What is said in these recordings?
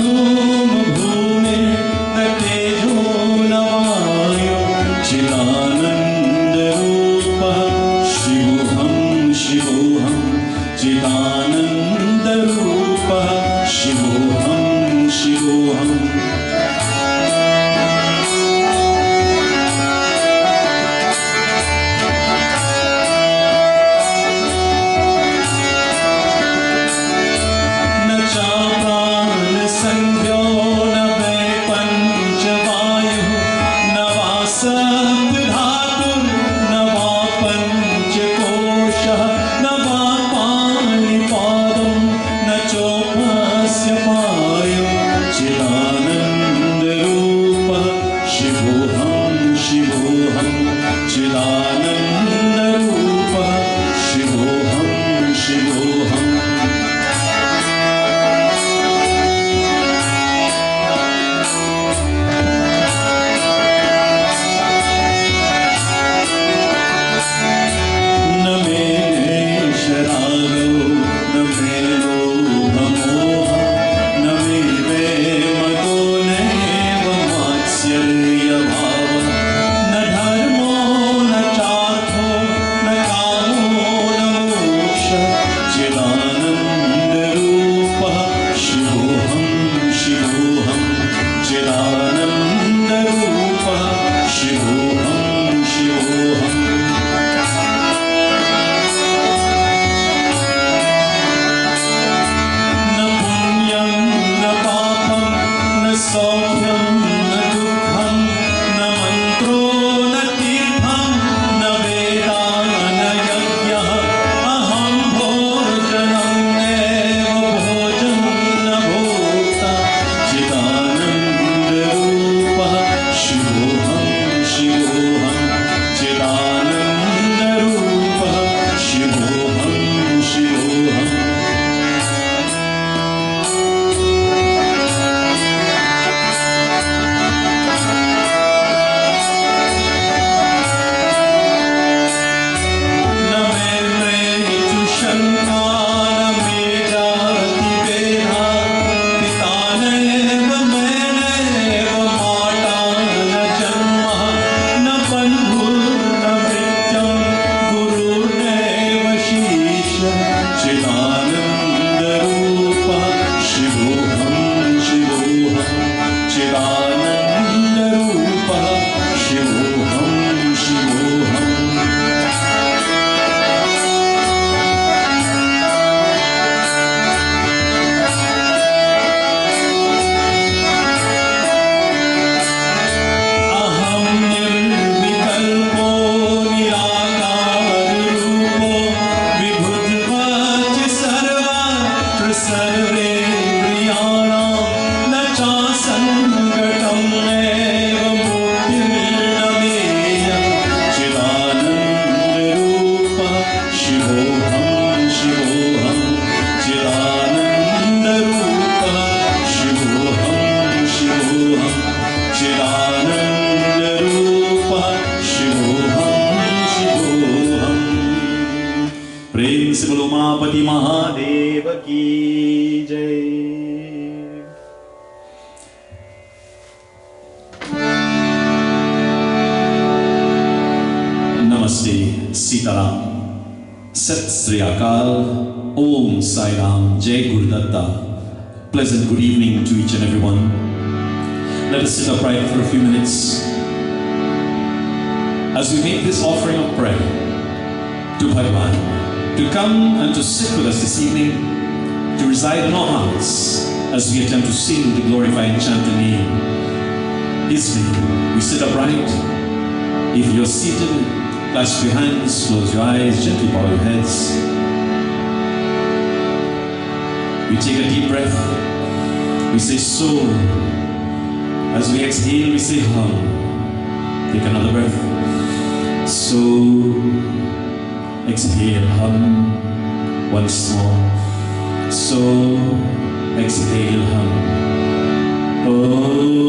धूम भूमि तेजो नवायो चिदानंद रूप शिवोहम शिवोहम चिदानंद रूप शिवोहम शिवोहम Pleasant good evening to each and everyone. Let us sit upright for a few minutes as we make this offering of prayer to Bhagavan, to come and to sit with us this evening, to reside in our hearts as we attempt to sing the glorify and chant the name, His name. We sit upright. If you're seated, clasp your hands, close your eyes, gently bow your heads. We take a deep breath. We say so. As we exhale, we say hum. Take another breath. So. Exhale, hum. Once more. So. Exhale, hum. Oh.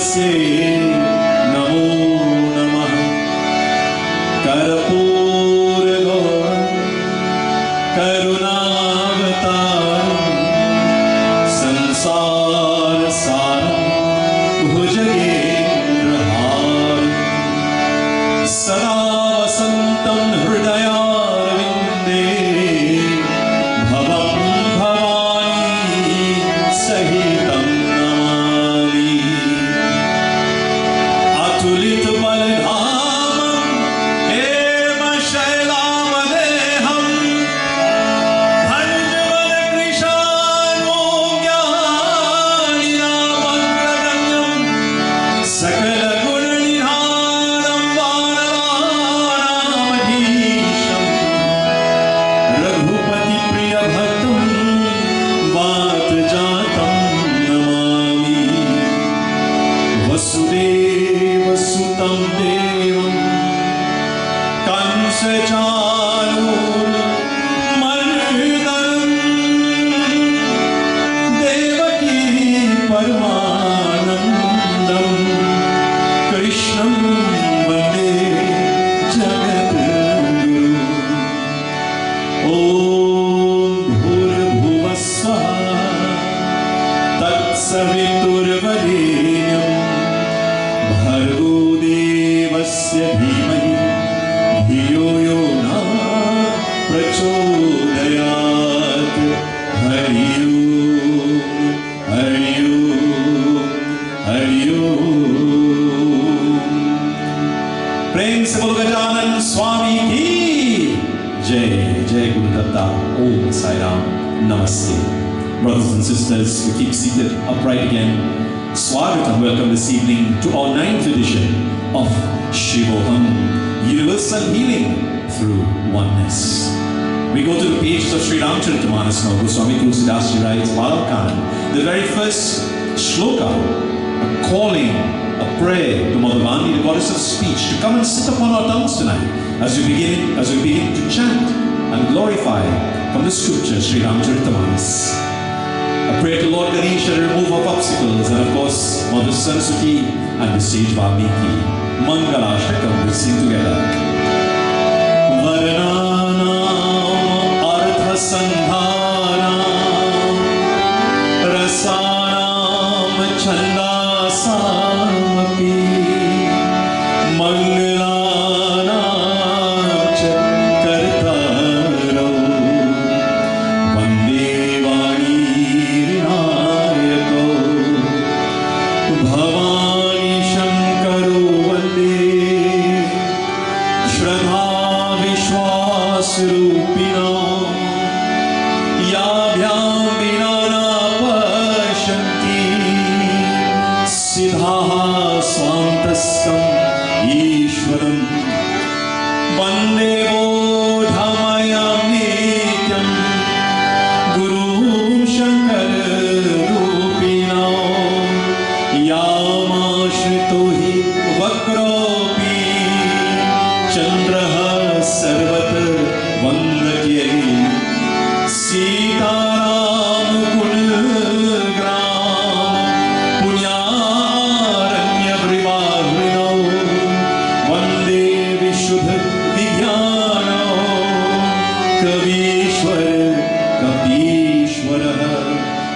तस्यै नमो नमः। कर्पूरगौरं करुणावतारं संसारसारं भुजगेन्द्रहारं सदा वसन्तं हृदयारविन्दे भवं भवानी सहितं नमामि। अतुलितबलधामं हेमशैलामदेहं भञ्जवनकृशानुज्ञानिनामग्रगण्यं सकलगुणनिधानं वानराणामधीशं रघुपतिप्रियभक्तं वातजातं नमामि। वसुदेवसुतं देवं कंसचाणूरमर्दनं देवकी परमानन्दं कृष्णं वन्दे जगद्गुरुम्। ॐ भूर्भुवः स्वः तत्सवितुर्वरेण्यं भर्गो देवस्य धीमहि धियो यो न प्रचोदयात्। हरि ओम् हरि ओम् हरि ओम्। प्रेम से बोलो गजानन स्वामी की जय। जय गुरुदत्ता। ओम Sai Ram. Namaste. Brothers and sisters, we keep seated upright again. Swagat and welcome this evening to our 9th edition of Shivoham, Universal Healing through Oneness. We go to the pages of Sri Ramcharitamanas now. Goswami Tulsidas Ji writes, Balakan, the very first shloka, a calling, a prayer to Mother Vani, the goddess of speech, to come and sit upon our tongues tonight as we begin to chant and glorify from the scripture Sri Ramcharitamanas. A prayer to Lord Ganesha to remove our obstacles, and of course Mother Saraswati and the sage Valmiki. Mangala Shakam, we sing together. Varananam artha sandhanam rasanam chandasamapi mangalanam cha kartaram vande vaणी Bhavani शंकरो वंदे श्रद्धा विश्वास रूपिणो याभ्यां विना न पश्यन्ति सिद्धाः स्वान्तस्थम् ईश्वरं वन्दे बोधमयं नित्यं गुरुं शङ्कररूपिणो यामाश्रितो हि वक्रोऽपि चन्द्रः सर्वत्र वन्दते सीताराम गुणग्राम पुण्यारण्यवृवाहृणौ वन्दे विशुद्ध विज्ञानो कवीश्वर कपीश्वरः।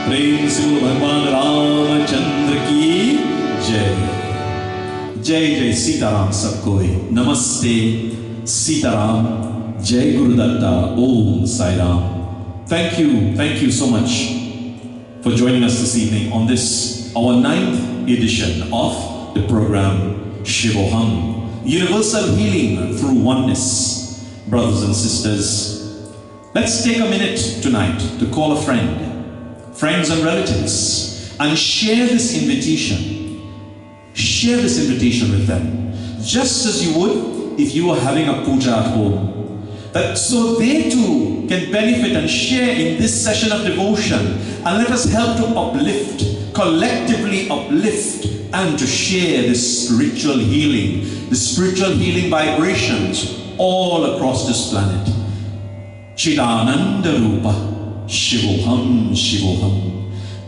प्रेम से भगवान रामचंद्र की जय। जय जय सीताराम सबको। नमस्ते सीताराम। जय गुरुदत्ता। ओम Sai Ram. Thank you so much for joining us this evening on this, our 9th edition of the program Shivoham, Universal Healing through Oneness. Brothers and sisters, let's take a minute tonight to call a friend, friends and relatives, and share this invitation. Share this invitation with them, just as you would if you were having a puja at home. That so they too can benefit and share in this session of devotion, and let us help to uplift, collectively uplift, and to share this spiritual healing, the spiritual healing vibrations all across this planet. Chidananda Rupa Shivoham Shivoham.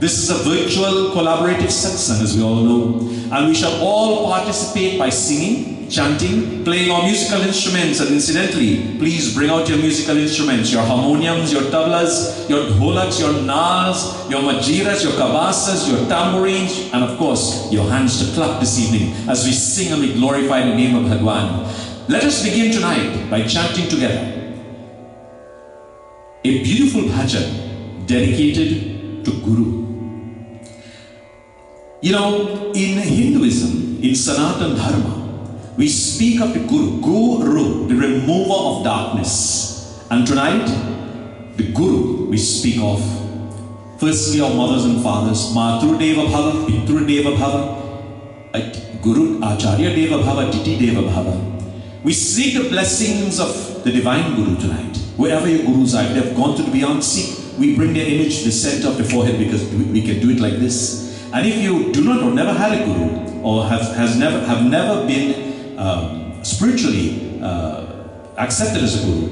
This is a virtual collaborative satsang, as we all know, and we shall all participate by singing, chanting, playing our musical instruments. And incidentally, please bring out your musical instruments, your harmoniums, your tablas, your dholaks, your naals, your majiras, your kabasas, your tambourines, and of course, your hands to clap this evening as we sing and we glorify the name of Bhagwan. Let us begin tonight by chanting together a beautiful bhajan dedicated to Guru. You know, in Hinduism, in Sanatan Dharma, we speak of the Guru, the remover of darkness. And tonight, the Guru we speak of, firstly our mothers and fathers, Matru Deva Bhava, Pitru Deva Bhava, Guru Acharya Deva Bhava, Titi Deva Bhava. We seek the blessings of the divine Guru tonight. Wherever your Gurus are, if they have gone to the beyond, seek. We bring their image to the center of the forehead because we can do it like this. And if you do not or never had a Guru, or have never been spiritually accepted as a Guru,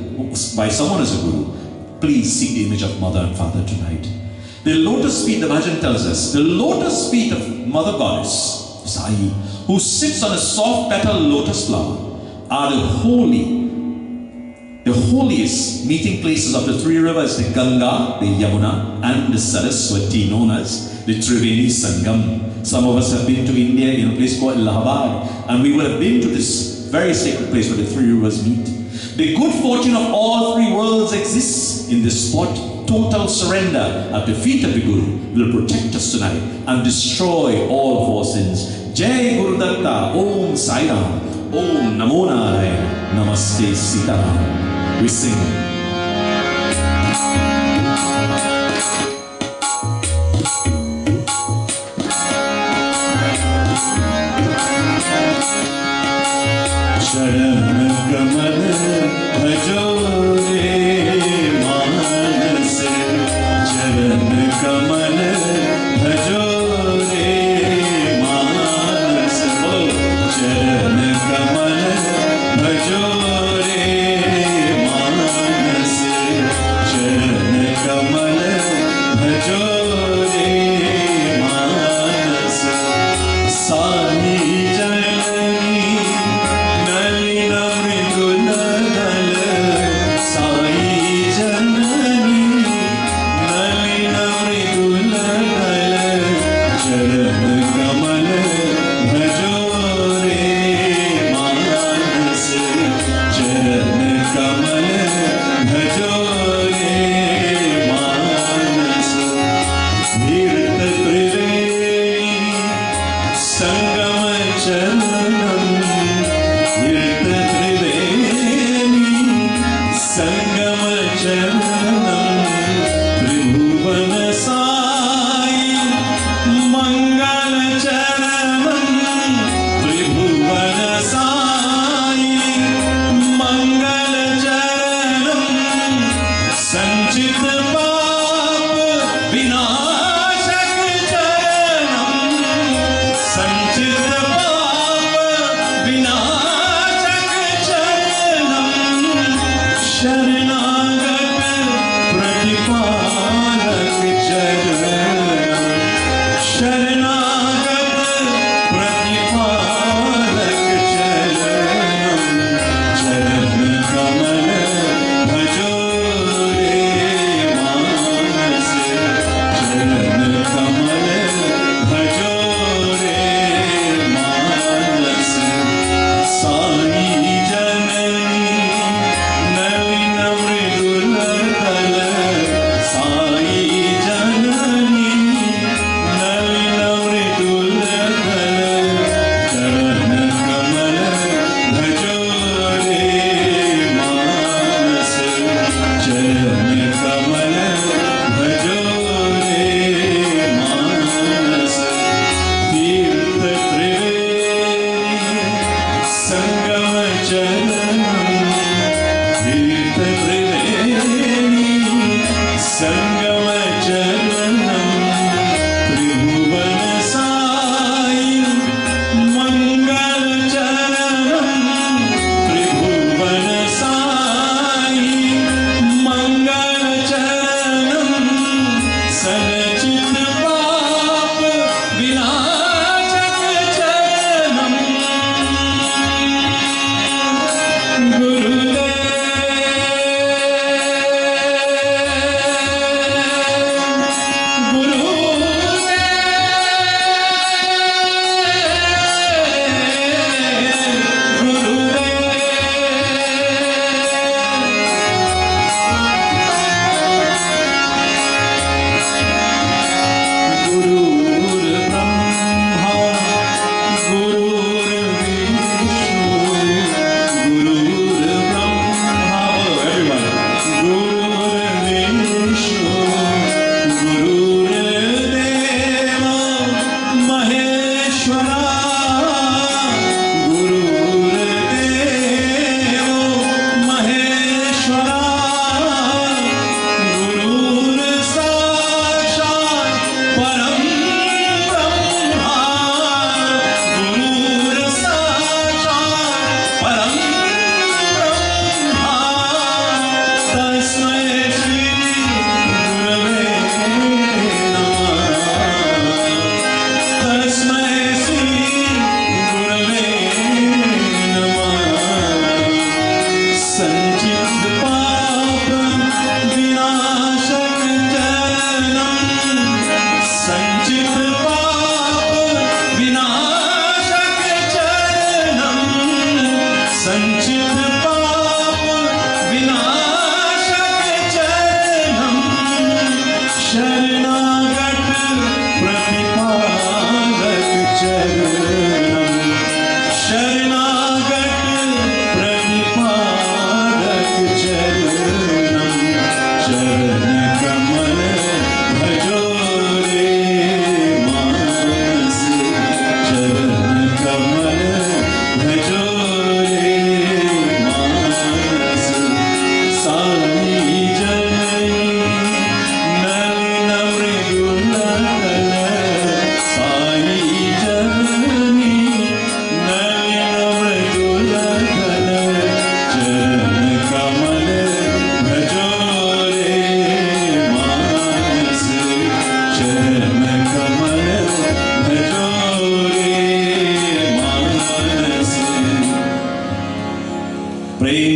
by someone as a Guru, please seek the image of Mother and Father tonight. The lotus feet, the Bhajan tells us, the lotus feet of Mother Goddess, Sai, who sits on a soft petal lotus flower, are the holiest meeting places of the three rivers, the Ganga, the Yamuna, and the Saraswati, known as the Triveni Sangam. Some of us have been to India in a place called Allahabad, and we would have been to this very sacred place where the three rivers meet. The good fortune of all three worlds exists in this spot. Total surrender at the feet of the Guru will protect us tonight and destroy all of our sins. Jai Guru Datta, Om Sai Ram, Om Namo Narayana, Namaste Sitaram. We sing. Sharan kamal bhajo re manas, Sharan kamal bhajo re manas, Sharan kamal bhajo re manas.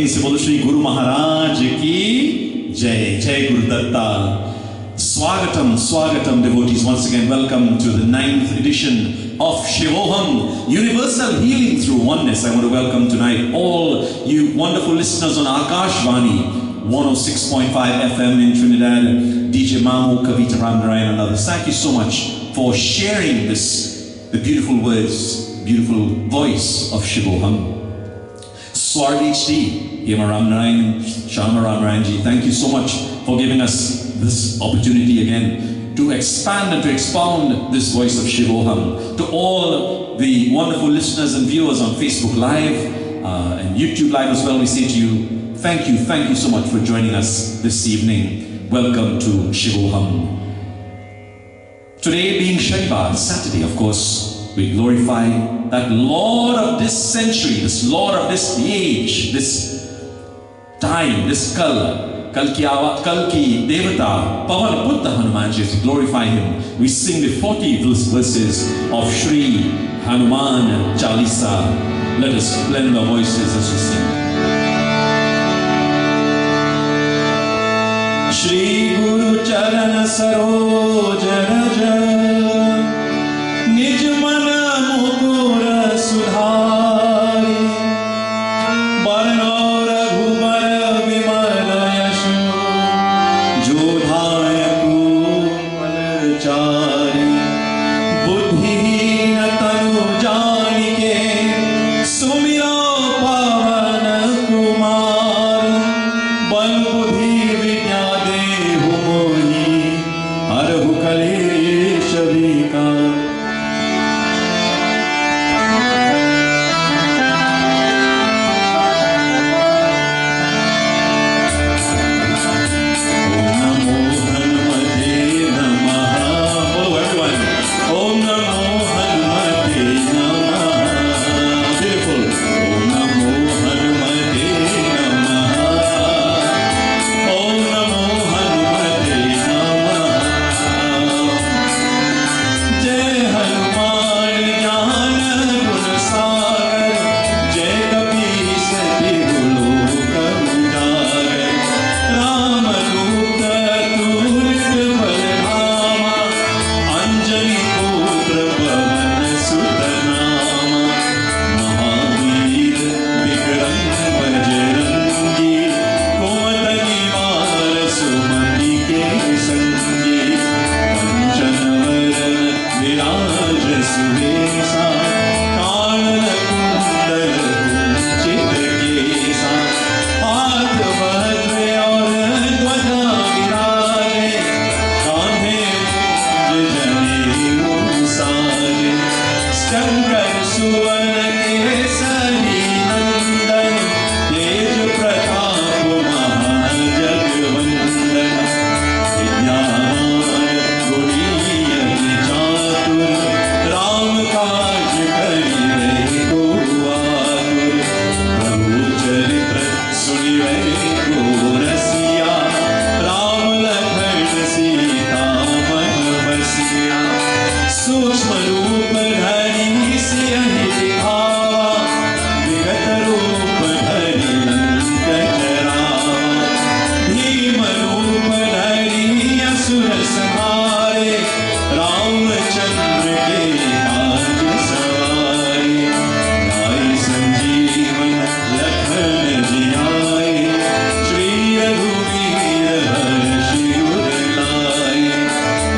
से बोलो श्री गुरु महाराज की जय। जय Gurudatta. Swagatam, Swagatam devotees, once again welcome to the 9th edition of Shivoham, Universal Healing through Oneness. I want to welcome tonight all you wonderful listeners on Akashvani 106.5 FM in Trinidad, DJ Mamu, Kavita Ramnarayan and others. Thank you so much for sharing the beautiful words, beautiful voice of Shivoham. Swar HD, Hema Ramnarayan, Shama Ramnarayanji, thank you so much for giving us this opportunity again to expand and to expound this voice of Shivoham. To all the wonderful listeners and viewers on Facebook Live and YouTube Live as well, we say to you, thank you so much for joining us this evening. Welcome to Shivoham. Today being Shanivar, Saturday, of course, we glorify that Lord of this century, this Lord of this age, this time, this Kal ki Devata, Pavan Buddha Hanumanji, to glorify him. We sing the 40 verses of Shri Hanuman Chalisa. Let us blend our voices as we sing. Shri Guru Charana Saroj Raja Nij Mana Mukura Sudhari Barno Raghubara Vimala Yashu Jodhaya Kumalachari Buddhihina Tanu Janike Sumiro Pavana Kumar Bal Buddhi Vidya Dehu Mohi Arhu Kalesha Vikar.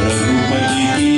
Ragupati ki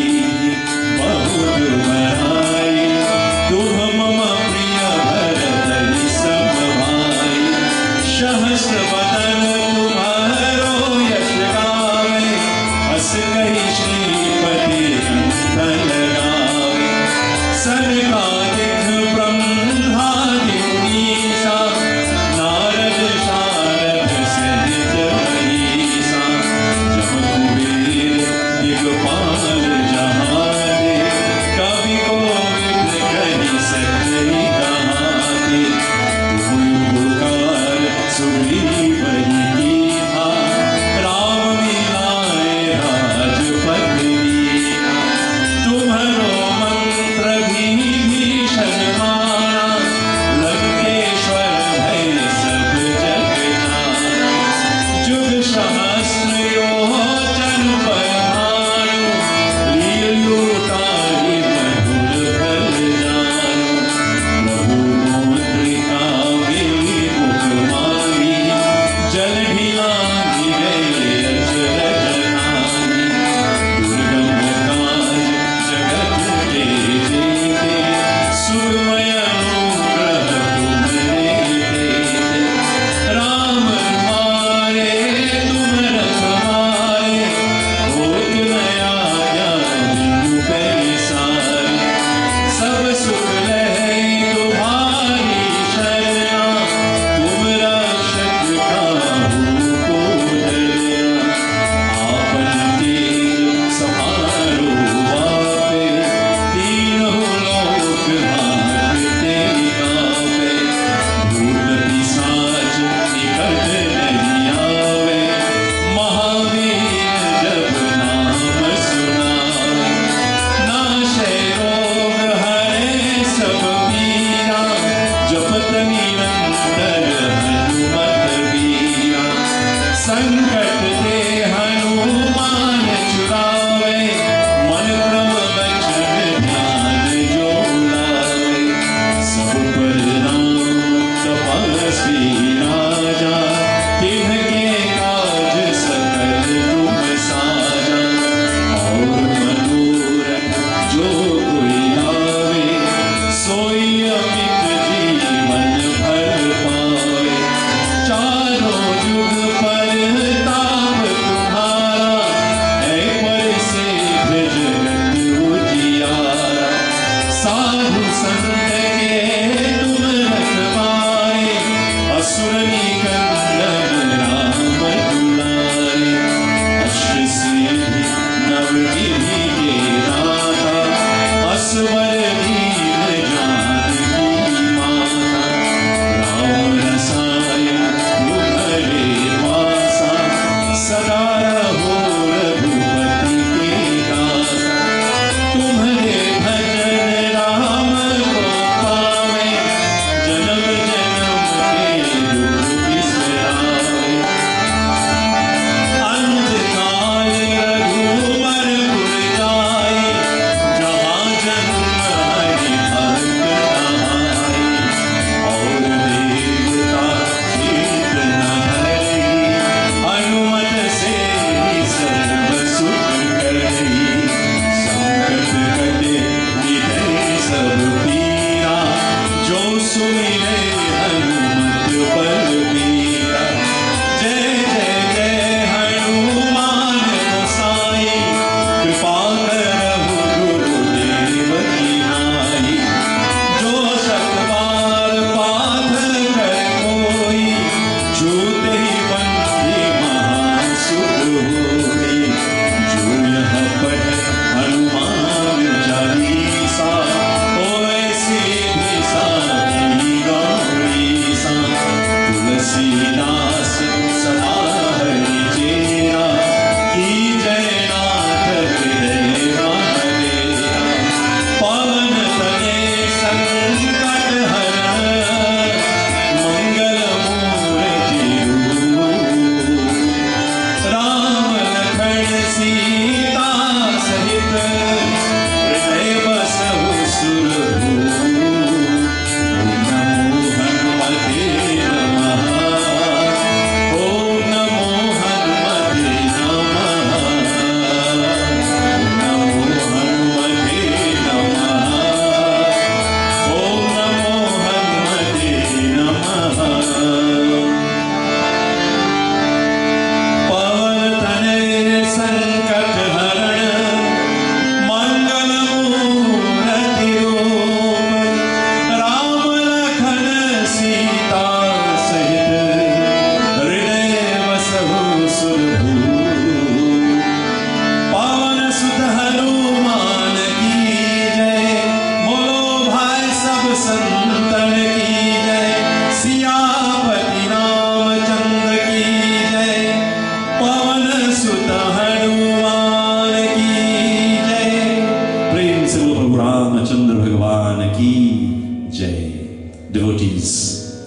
Prabhu Ramachandra Bhagavan ki Jai. Devotees,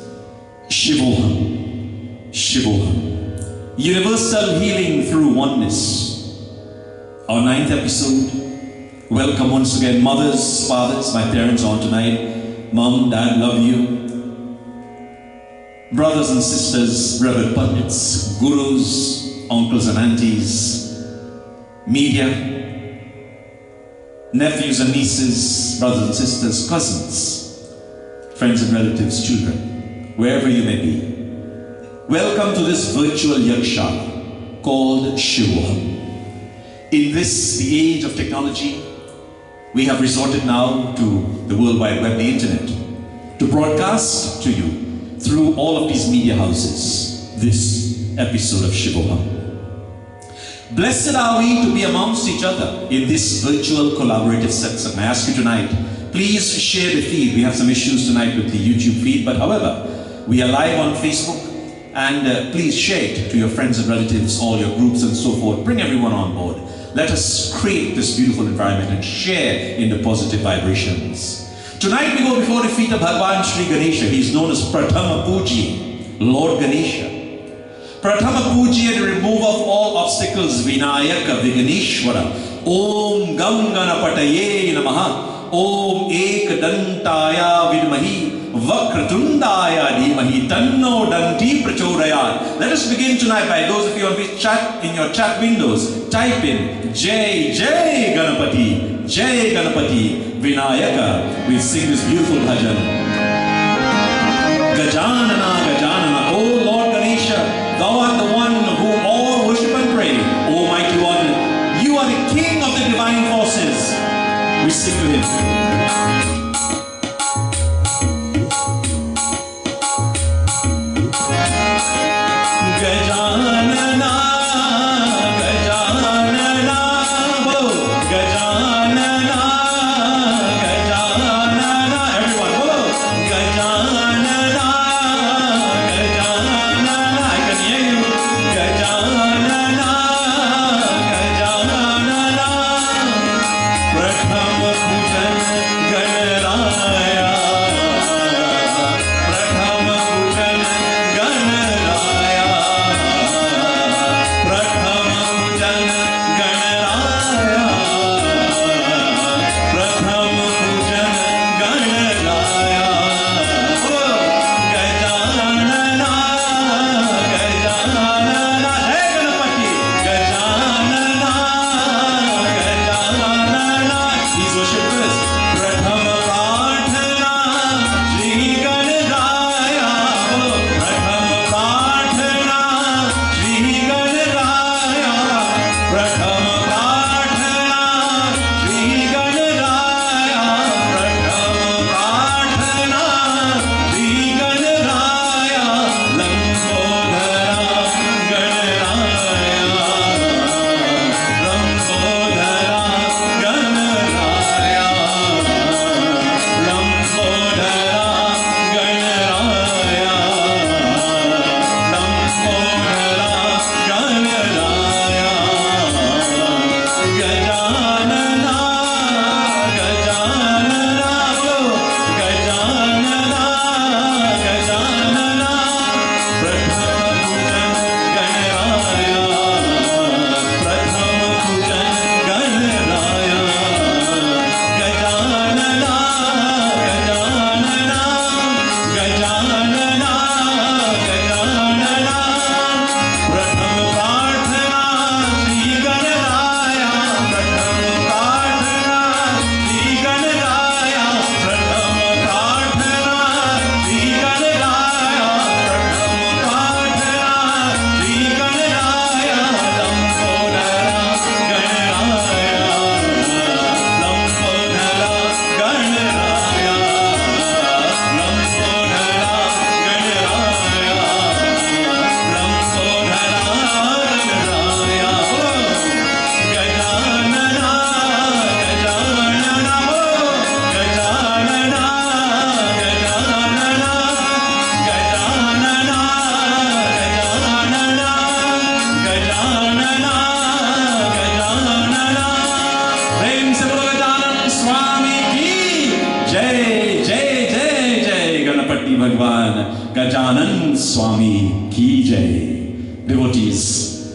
Shivoham, Shivoham. Universal healing through oneness. Our 9th episode. Welcome once again, mothers, fathers, my parents on tonight. Mom, Dad, love you. Brothers and sisters, Reverend Pandits, gurus, uncles and aunties, media, nephews and nieces, brothers and sisters, cousins, friends and relatives, children, wherever you may be. Welcome to this virtual yaksha called Shivoham. In this, the age of technology, we have resorted now to the World Wide Web, the internet, to broadcast to you through all of these media houses this episode of Shivoham. Blessed are we to be amongst each other in this virtual collaborative satsang. I ask you tonight, please share the feed. We have some issues tonight with the YouTube feed, but however, we are live on Facebook, and please share it to your friends and relatives, all your groups and so forth. Bring everyone on board. Let us create this beautiful environment and share in the positive vibrations. Tonight we go before the feet of Bhagwan Shri Ganesha. He is known as Prathama Puji, Lord Ganesha. Prathama Puji, the remover of all obstacles, Vinayaka Viganeshwara. Om Gam Ganapataye Namaha. Om Ek Dantaya Vidmahi. Vakratundaya Dhimahi. Tanno Danti Prachodayat. Let us begin tonight by those of you on which chat in your chat windows. Type in Jai Jai Ganapati. Jai Ganapati. Vinayaka. We sing this beautiful bhajan. Gajanana, Gajanana. Oh Lord Ganesha, thou art the one whom all worship and pray. Almighty One, you are the king of the divine forces. We sing to him. Gana Ganpati Bhagwan Gajanan Swami Ki Jai. Devotees,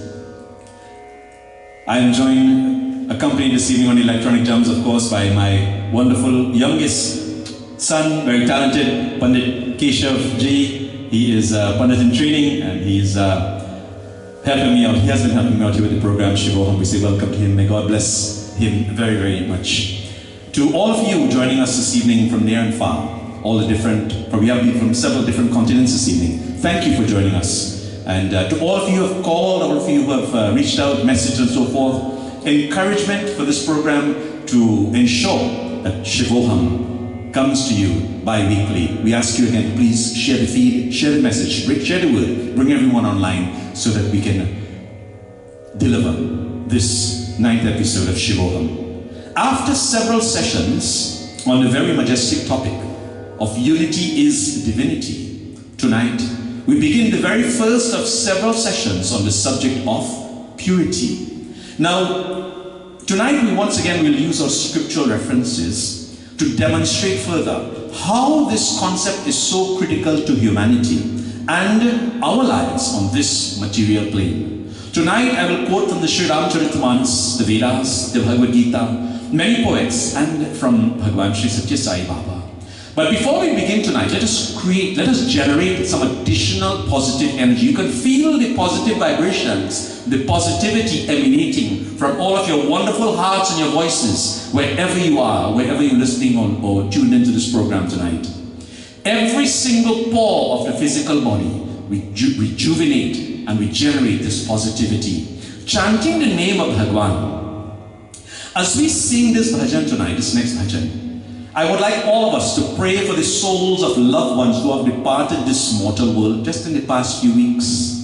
I am joined, accompanied this evening on electronic drums, of course, by my wonderful youngest son, very talented, Pandit Keshav Ji. He is a Pandit in training, and he's helping me out. He has been helping me out here with the program Shivoham. We say welcome to him. May God bless him very, very much. To all of you joining us this evening from near and far, all the different, we have been from several different continents this evening. Thank you for joining us. And to all of you who have called, all of you who have reached out, messaged and so forth, encouragement for this program to ensure that Shivoham comes to you bi-weekly. We ask you again, please share the feed, share the message, share the word, bring everyone online so that we can deliver this 9th episode of Shivoham. After several sessions on the very majestic topic of unity is divinity, tonight we begin the very first of several sessions on the subject of purity. Now, tonight we once again will use our scriptural references to demonstrate further how this concept is so critical to humanity and our lives on this material plane. Tonight I will quote from the Sri Ramcharitamanas, the Vedas, the Bhagavad Gita, many poets, and from Bhagwan Sri Satya Sai Baba. But before we begin tonight, let us generate some additional positive energy. You can feel the positive vibrations, the positivity emanating from all of your wonderful hearts and your voices, wherever you are, wherever you're listening on or tuned into this program tonight. Every single pore of the physical body, we rejuvenate and we generate this positivity. Chanting the name of Bhagwan. As we sing this bhajan tonight, this next bhajan, I would like all of us to pray for the souls of loved ones who have departed this mortal world just in the past few weeks.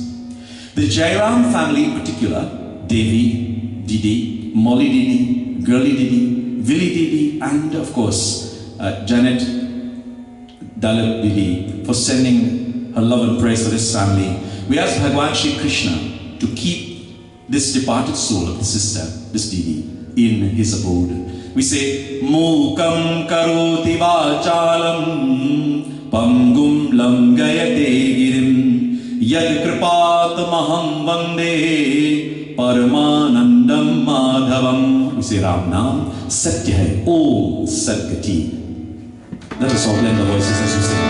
The Jairam family in particular, Devi, Didi, Molly Didi, Girly Didi, Willy Didi, and of course, Janet Dalit Didi, for sending her love and praise for this family. We ask Bhagwan Shri Krishna to keep this departed soul of the sister, this Didi, in his abode. We say, Mukam karoti vachalam pangum langayate girim yad kripat maham vande paramanandam madhavam. We say Ram Nam Satya hai Om Sadgati. Let us all blend our voices as we sing.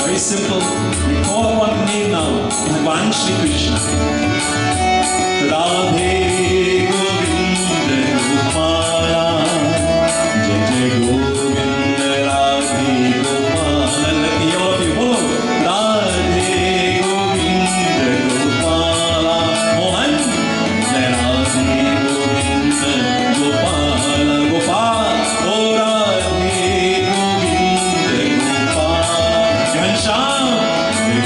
Very simple. We call upon the name now, Bhagwan Shri Krishna. Radhe Govinda Gopala, Jai Jai Govinda Radhe Gopala. Let me all of you follow. Radhe Govinda Gopala, Mohan. Jai Radhe Govinda Gopala, Gopal. Oh Radhe Govinda Gopala, Ghanshyam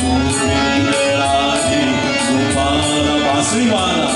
Govinda Radhe Gopala, Vasudevana.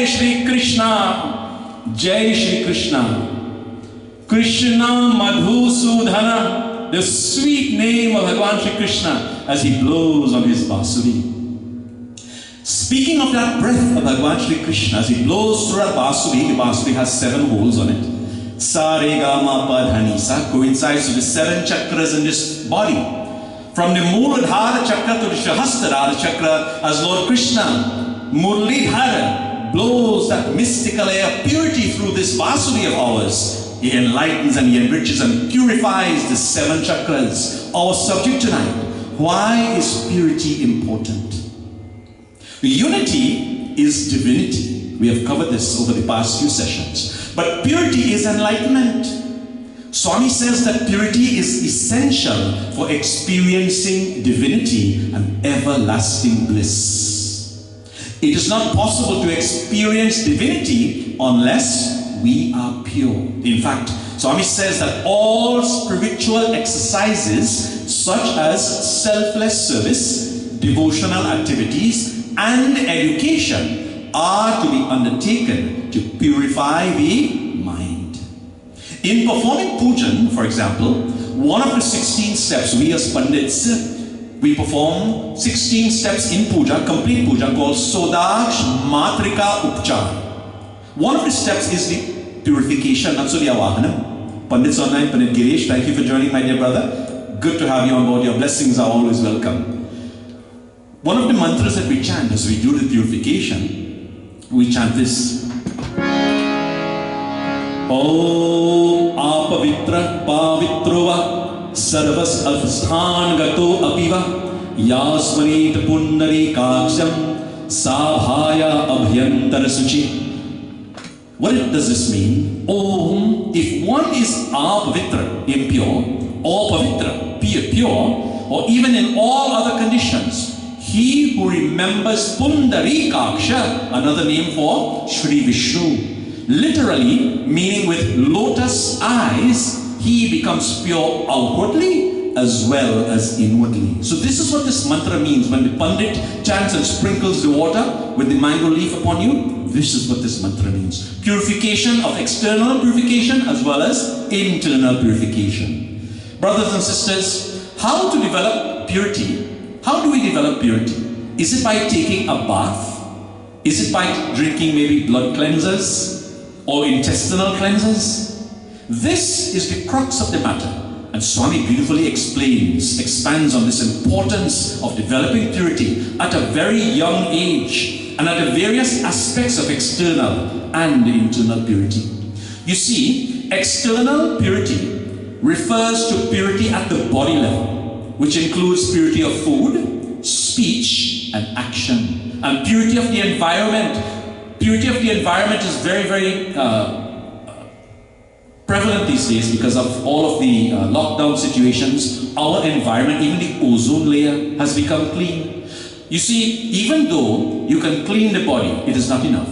Jai Shri Krishna, Jai Shri Krishna. Krishna Madhusudhana, the sweet name of Bhagwan Shri Krishna as he blows on his Basuri. Speaking of that breath of Bhagwan Shri Krishna, as he blows through that Basuri, the Basuri has 7 holes on it. Sa, Re, Ga, Ma, Pa, Dha, Ni, Sa coincides with the 7 chakras in this body. From the Muladhara chakra to the Sahasrara chakra, as Lord Krishna, Muralidhara, blows that mystical air of purity through this Basuri of ours. He enlightens and he enriches and purifies the 7 chakras. Our subject tonight, why is purity important? Unity is divinity. We have covered this over the past few sessions. But purity is enlightenment. Swami says that purity is essential for experiencing divinity and everlasting bliss. It is not possible to experience divinity unless we are pure. In fact, Swami says that all spiritual exercises such as selfless service, devotional activities, and education are to be undertaken to purify the mind. In performing pujan, for example, one of the 16 steps, we as Pandits, we perform 16 steps in puja, complete puja, called Sodaksh Matrika Upchar. One of the steps is the purification, Ansuriya Vahanam. Pandits Online, Pandit Girish, thank you for joining, my dear brother. Good to have you on board. Your blessings are always welcome. One of the mantras that we chant as we do the purification, we chant this. Om Apavitra Pavitrova Sarvas Avsthan Gato Apiva Yasmanit Pundari Kaksham Sabhaya Abhyantara Suchi. What does this mean? Om, if one is apavitra, impure, or pavitra, pure, or even in all other conditions, he who remembers Pundari Kaksha, another name for Shri Vishnu, literally meaning with lotus eyes, he becomes pure outwardly as well as inwardly. So this is what this mantra means. When the Pandit chants and sprinkles the water with the mango leaf upon you, this is what this mantra means. Purification of external purification as well as internal purification. Brothers and sisters, how to develop purity? How do we develop purity? Is it by taking a bath? Is it by drinking maybe blood cleansers or intestinal cleansers? This is the crux of the matter. And Swami beautifully expands on this importance of developing purity at a very young age and at the various aspects of external and internal purity. You see, external purity refers to purity at the body level, which includes purity of food, speech, and action. And purity of the environment. Purity of the environment is very, very prevalent these days because of all of the lockdown situations. Our environment, even the ozone layer, has become clean. You see, even though you can clean the body, it is not enough.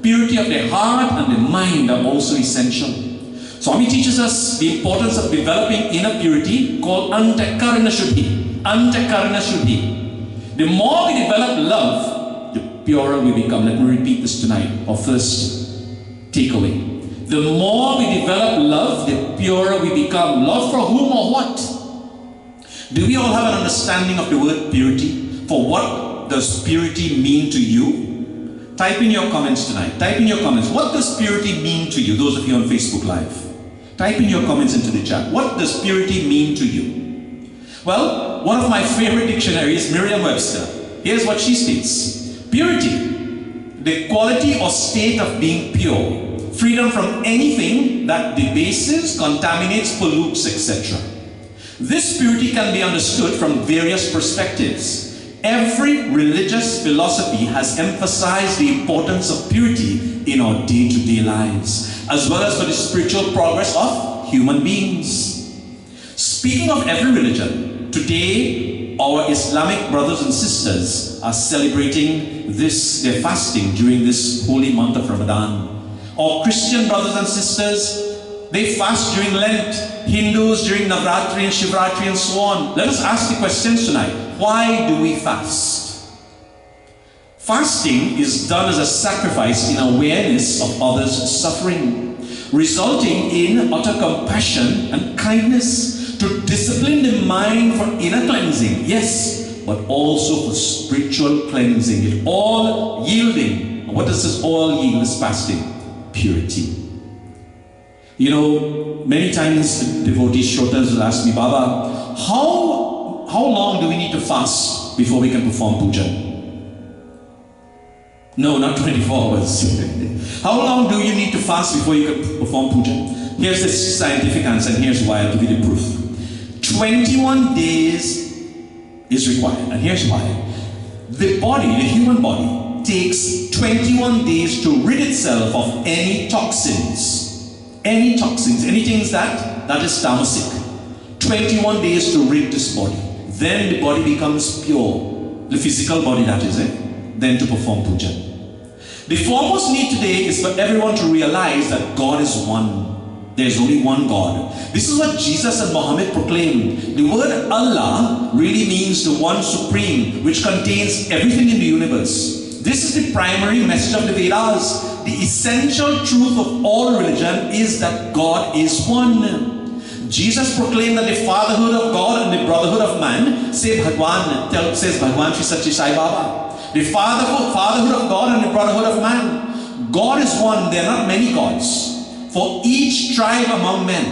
Purity of the heart and the mind are also essential. Swami teaches us the importance of developing inner purity called Antakarana Shuddhi. Antakarana Shuddhi. The more we develop love, the purer we become. Let me repeat this tonight, our first takeaway. The more we develop love, the purer we become. Love for whom or what? Do we all have an understanding of the word purity? For what does purity mean to you? Type in your comments tonight. Type in your comments. What does purity mean to you? Those of you on Facebook Live. Type in your comments into the chat. What does purity mean to you? Well, one of my favorite dictionaries, Merriam-Webster. Here's what she states. Purity, the quality or state of being pure, freedom from anything that debases, contaminates, pollutes, etc. This purity can be understood from various perspectives. Every religious philosophy has emphasized the importance of purity in our day-to-day lives, as well as for the spiritual progress of human beings. Speaking of every religion, today our Islamic brothers and sisters are celebrating their fasting during this holy month of Ramadan. Our Christian brothers and sisters, they fast during Lent. Hindus during Navratri and Shivratri and so on. Let us ask the questions tonight. Why do we fast? Fasting is done as a sacrifice in awareness of others' suffering, resulting in utter compassion and kindness to discipline the mind for inner cleansing, yes, but also for spiritual cleansing. It all yielding. What does this all yield? This fasting? Purity. You know, many times devotees, shrotas will ask me, Baba, how long do we need to fast before we can perform puja? No, not 24 hours. How long do you need to fast before you can perform puja? Here's the scientific answer, and here's why. I'll give you the proof. 21 days is required, and here's why. The body, the human body, takes 21 days to rid itself of any toxins. Any toxins, anything that is tamasic. 21 days to rid this body. Then the body becomes pure. The physical body, that is it. Then to perform puja. The foremost need today is for everyone to realize that God is one. There's only one God. This is what Jesus and Muhammad proclaimed. The word Allah really means the one supreme, which contains everything in the universe. This is the primary message of the Vedas. The essential truth of all religion is that God is one. Jesus proclaimed that the fatherhood of God and the brotherhood of man, says Bhagwan Sri Satya Sai Baba. The fatherhood of God and the brotherhood of man. God is one, there are not many gods. For each tribe among men,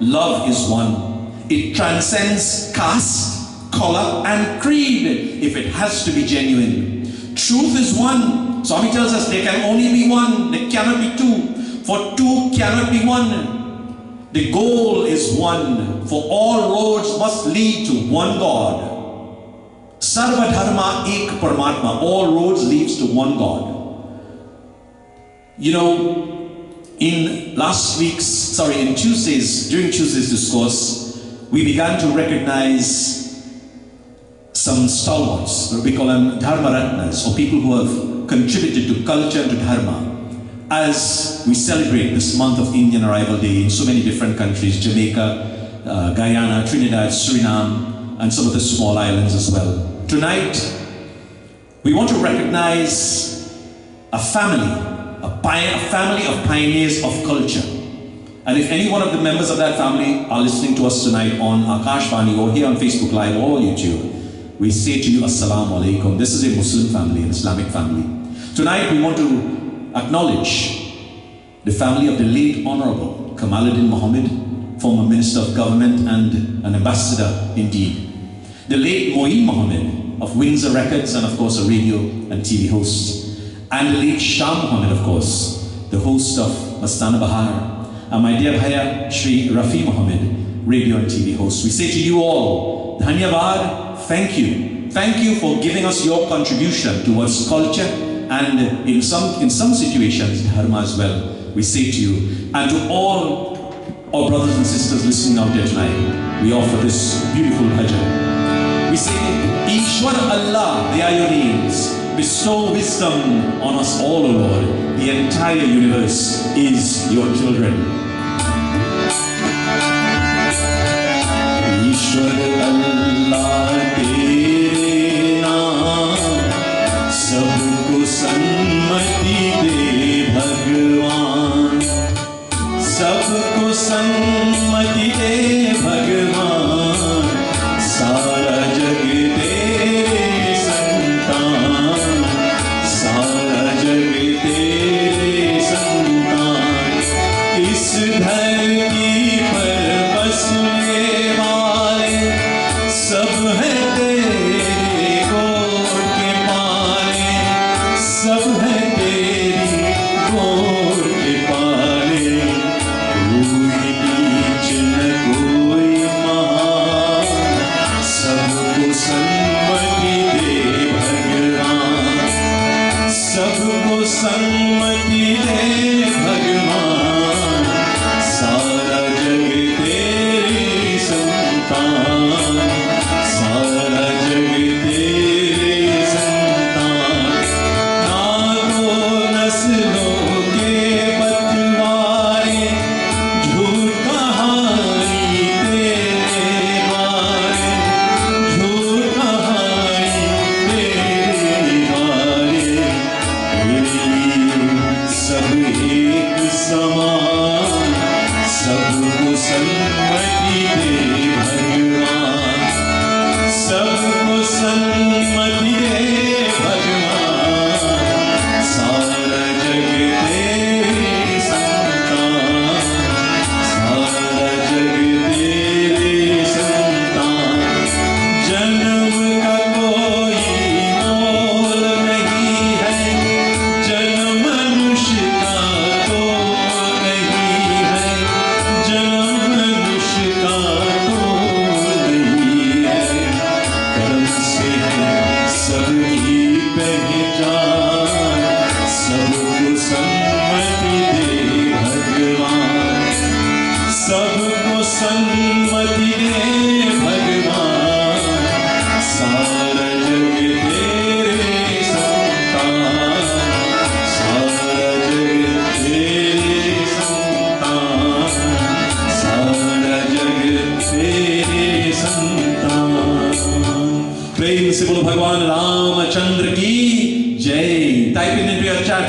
love is one. It transcends caste, color, and creed if it has to be genuine. Truth is one. Swami tells us there can only be one, there cannot be two. For two cannot be one. The goal is one, for all roads must lead to one God. Sarva Dharma Ek Paramatma, all roads leads to one God. You know, during Tuesday's discourse, we began to recognize some stalwarts, or we call them Dharma Ratnas, or people who have contributed to culture and to Dharma, as we celebrate this month of Indian Arrival Day in so many different countries, Jamaica, Guyana, Trinidad, Suriname, and some of the small islands as well. Tonight, we want to recognize a family of pioneers of culture. And if any one of the members of that family are listening to us tonight on Akashvani or here on Facebook Live or YouTube, we say to you, Assalamu Alaikum. This is a Muslim family, an Islamic family. Tonight, we want to acknowledge the family of the late Honorable Kamaluddin Muhammad, former Minister of Government and an ambassador indeed. The late Moeen Muhammad of Windsor Records and of course a radio and TV host. And the late Shah Muhammad, of course, the host of Mastana Bahar. And my dear Bhaiya Shri Rafi Muhammad, radio and TV host. We say to you all, Dhanyavad, thank you. Thank you for giving us your contribution towards culture and in some situations, dharma as well. We say to you, and to all our brothers and sisters listening out there tonight, we offer this beautiful bhajan. We say, Ishwar Allah, they are your names. Bestow wisdom on us all, O Lord. The entire universe is your children. Ishwar Allah, tere naam, sabko sammati de Bhagwan. Sabko sammati de Bhagwan. Sara jag tere santan, Sara jag tere santan, is धरती पर बसने वाले सब है तेरे गोद के पाले, सब है तेरी गोद के पाले, कोई नीच न कोई महान, सबको सम्मति दे भगवान, सबको सम्मति दे भगवान, सारा जग तेरी संतान, सारा जग तेरी संतान, ना तो नस्लों के बंटवारे, झूठ कहानी तेरे द्वारे, झूठ कहानी तेरे द्वारे,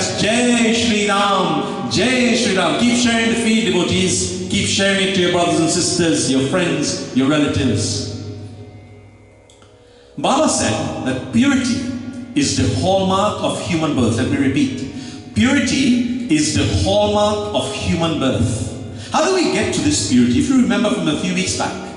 chats. Jai Shri Ram, Jai Shri Ram. Keep sharing the feed, devotees. Keep sharing it to your brothers and sisters, your friends, your relatives. Baba said that purity is the hallmark of human birth. Let me repeat. Purity is the hallmark of human birth. How do we get to this purity? If you remember from a few weeks back,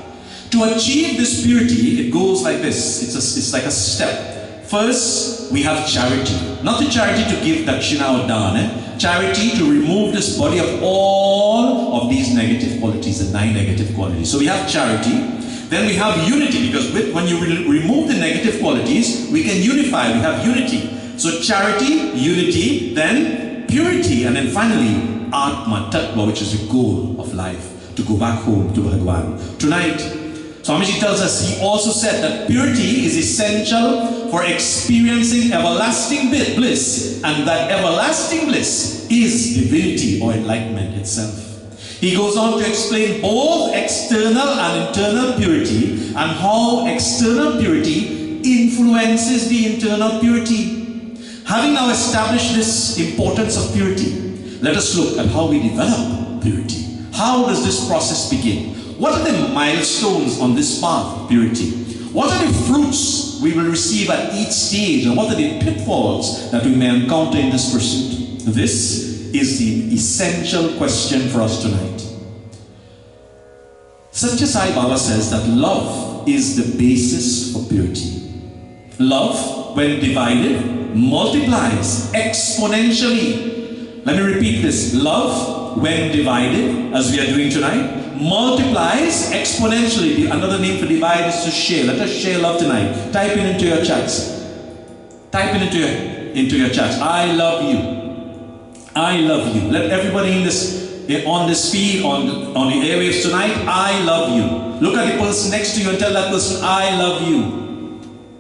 to achieve this purity, it goes like this. It's like a step. First, we have charity. Not the charity to give dakshina or dana. Charity to remove this body of all of these negative qualities, the 9 negative qualities. So we have charity. Then we have unity, because when you remove the negative qualities, we can unify. We have unity. So charity, unity, then purity, and then finally Atma Tattva, which is the goal of life, to go back home to Bhagwan. Tonight, Swamiji tells us, he also said that purity is essential for experiencing everlasting bliss, and that everlasting bliss is divinity or enlightenment itself. He goes on to explain both external and internal purity, and how external purity influences the internal purity. Having now established this importance of purity, let us look at how we develop purity. How does this process begin? What are the milestones on this path of purity? What are the fruits we will receive at each stage, and what are the pitfalls that we may encounter in this pursuit? This is the essential question for us tonight. Satya Sai Baba says that love is the basis for purity. Love, when divided, multiplies exponentially. Let me repeat this. Love, when divided, as we are doing tonight, multiplies exponentially. Another name for divide is to share. Let us share love tonight. Type it into your chats. Type it into your chats. I love you. I love you. Let everybody on this feed, on the airwaves tonight, I love you. Look at the person next to you and tell that person, I love you.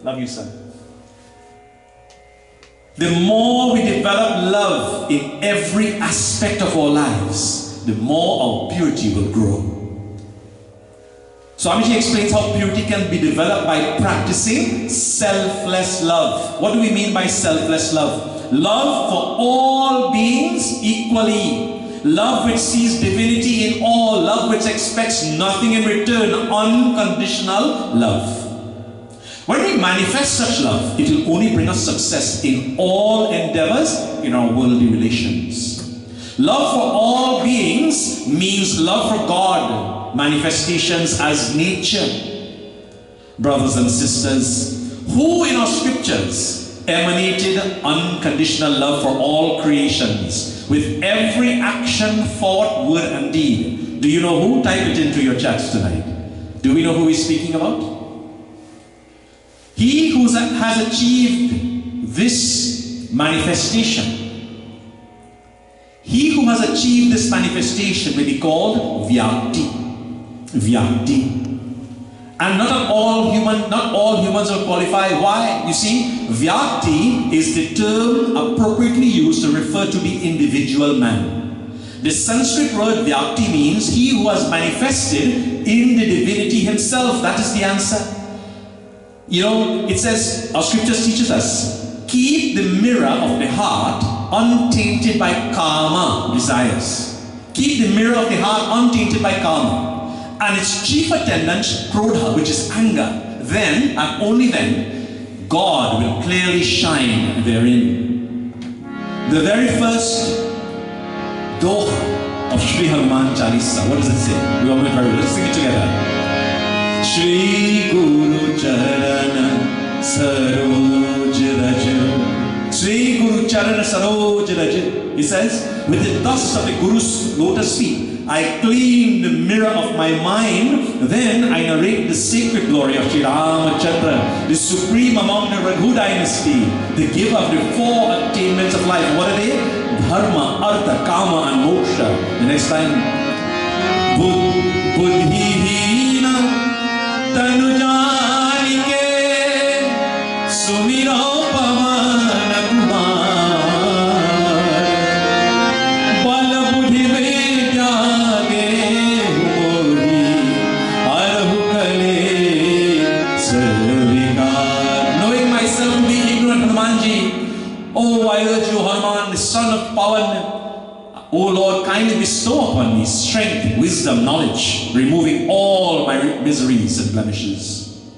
Love you, son. The more we develop love in every aspect of our lives, the more our purity will grow. So Swamiji explains how purity can be developed by practicing selfless love. What do we mean by selfless love? Love for all beings equally. Love which sees divinity in all. Love which expects nothing in return. Unconditional love. When we manifest such love, it will only bring us success in all endeavors in our worldly relations. Love for all beings means love for God, manifestations as nature. Brothers and sisters, who in our scriptures emanated unconditional love for all creations, with every action, thought, word and deed? Do you know who? Type it into your chats tonight. Do we know who he's speaking about? He who has achieved this manifestation, he who has achieved this manifestation will be called Vyakti. Vyakti. And not all humans will qualify. Why? You see, Vyakti is the term appropriately used to refer to the individual man. The Sanskrit word Vyakti means he who has manifested in the divinity himself. That is the answer. You know, it says, our scriptures teaches us, keep the mirror of the heart untainted by karma desires. Keep the mirror of the heart untainted by karma. And its chief attendant, krodha, which is anger. Then, and only then, God will clearly shine therein. The very first doha of Shri Hanuman Chalisa, what does it say? We all know it very well. Let's sing it together. Shri Guru Charana Saroj Raja. Shri Guru Charana Saroj Raja. He says, with the dust of the Guru's lotus feet, I clean the mirror of my mind, then I narrate the sacred glory of Sri Ramachandra, the supreme among the Raghu dynasty, the giver of the 4 attainments of life. What are they? Dharma, Artha, Kama and Moksha. The next time, Buddhihina Tanujanike Sumiro Pavana Kumar Bala Buddhi Vedyage Hori Arahu Kale Sarvikar. Knowing myself to be ignorant, Hanumanji, oh, I urge you, Hanuman, the son son of Pavan, O Lord, kindly bestow upon me strength, wisdom, knowledge, removing all my miseries and blemishes.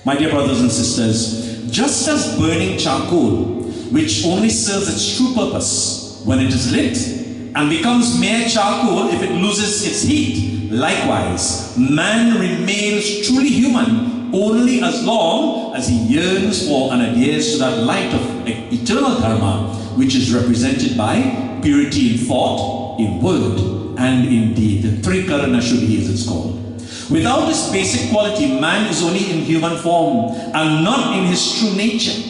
My dear brothers and sisters, just as burning charcoal, which only serves its true purpose when it is lit, and becomes mere charcoal if it loses its heat, likewise, man remains truly human only as long as he yearns for and adheres to that light of eternal dharma, which is represented by purity in thought, in word, and in deed. The Trikarana Shuddhi as it's called. Without this basic quality, man is only in human form and not in his true nature.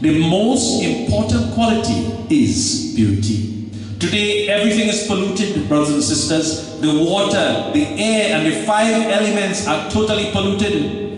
The most important quality is purity. Today, everything is polluted, brothers and sisters. The water, the air, and the 5 elements are totally polluted.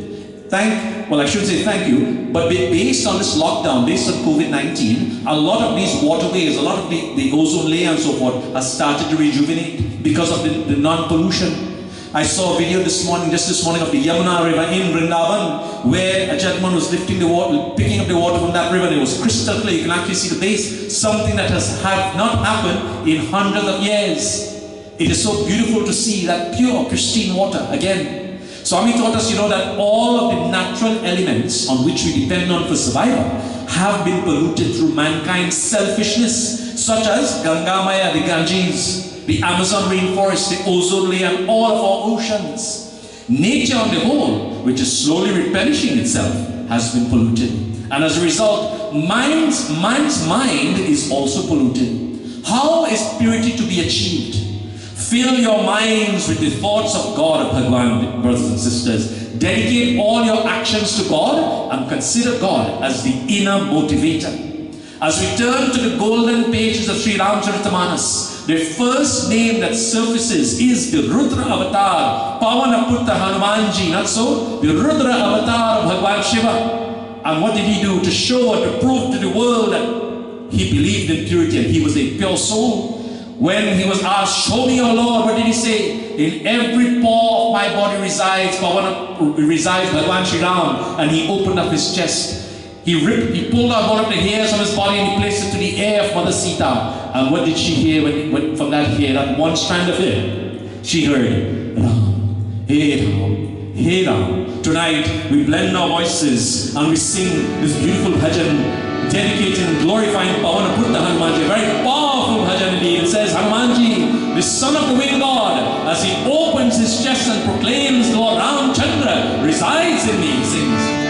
I shouldn't say thank you, but based on this lockdown, based on COVID-19, a lot of these waterways, a lot of the ozone layer and so forth has started to rejuvenate because of the non-pollution. I saw a video just this morning of the Yamuna River in Vrindavan, where a gentleman was lifting the water, picking up the water from that river, and it was crystal clear. You can actually see the base, something that has not happened in hundreds of years. It is so beautiful to see that pure, pristine water again. Swami taught us, that all of the natural elements on which we depend on for survival have been polluted through mankind's selfishness, such as Ganga Maya, the Ganges, the Amazon rainforest, the ozone layer, and all of our oceans. Nature on the whole, which is slowly replenishing itself, has been polluted. And as a result, man's mind is also polluted. How is purity to be achieved? Fill your minds with the thoughts of God, of Bhagwan, brothers and sisters. Dedicate all your actions to God and consider God as the inner motivator. As we turn to the golden pages of Sri Ramcharitamanas, the first name that surfaces is the Rudra Avatar, Pavanaputta Hanumanji, not so? The Rudra Avatar of Bhagwan Shiva. And what did he do to show and to prove to the world that he believed in purity and he was a pure soul? When he was asked, show me your Lord, what did he say? In every pore of my body resides Bhagwan Shri Ram. And he opened up his chest. He pulled out one of the hairs from his body and he placed it to the ear of Mother Sita. And what did she hear from that hair, that one strand of hair? She heard, Ram, Hey Ram, Hey Ram. Tonight we blend our voices and we sing this beautiful bhajan dedicating and glorifying Pavanaputta Hanumanji. A very powerful bhajan indeed. It says, Hanumanji, the son of the wind god, as he opens his chest and proclaims Lord Ramchandra resides in me, he sings.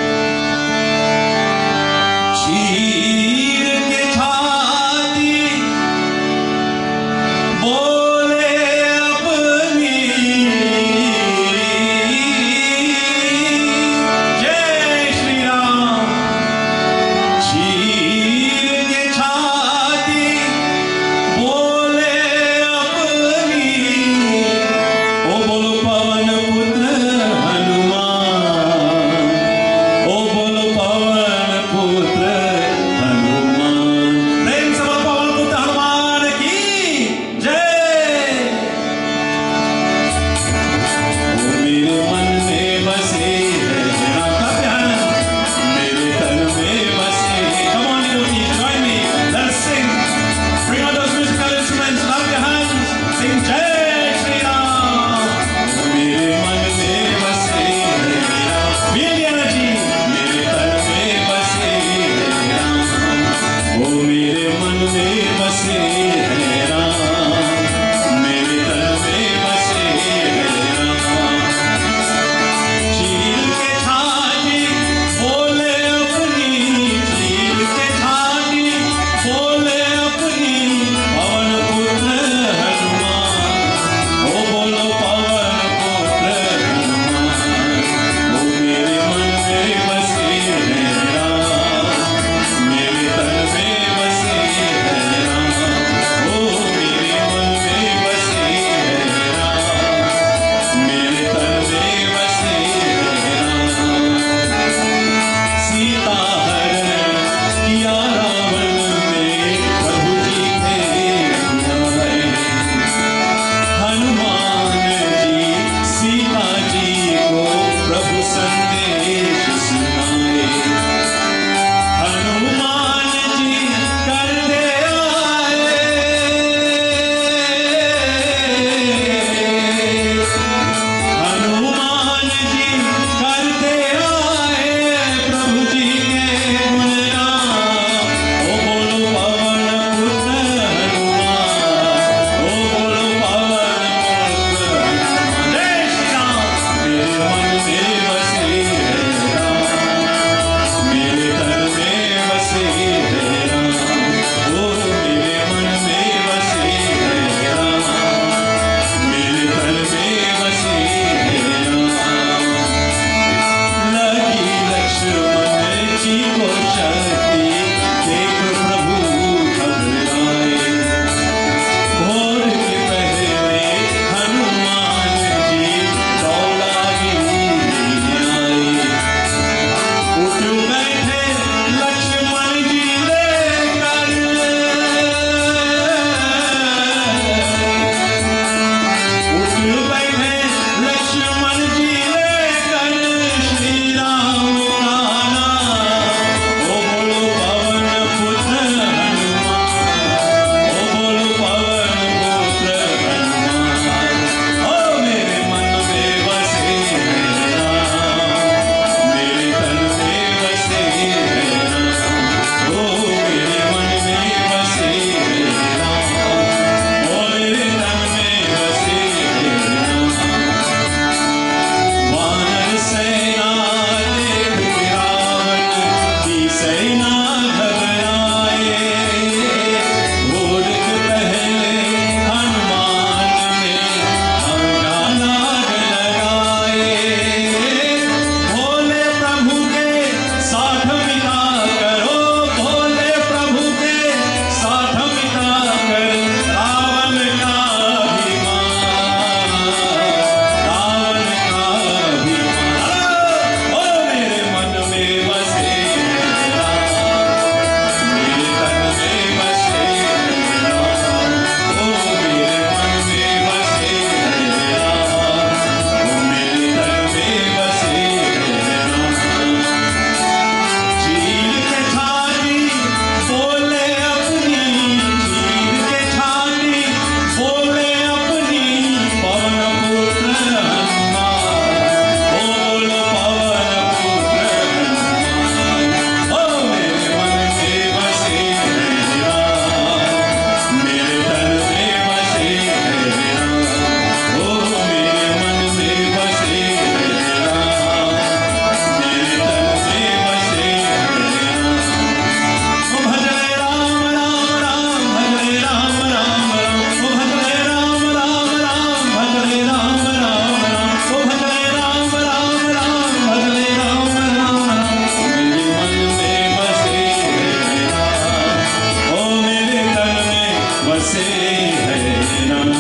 बरसे है राम।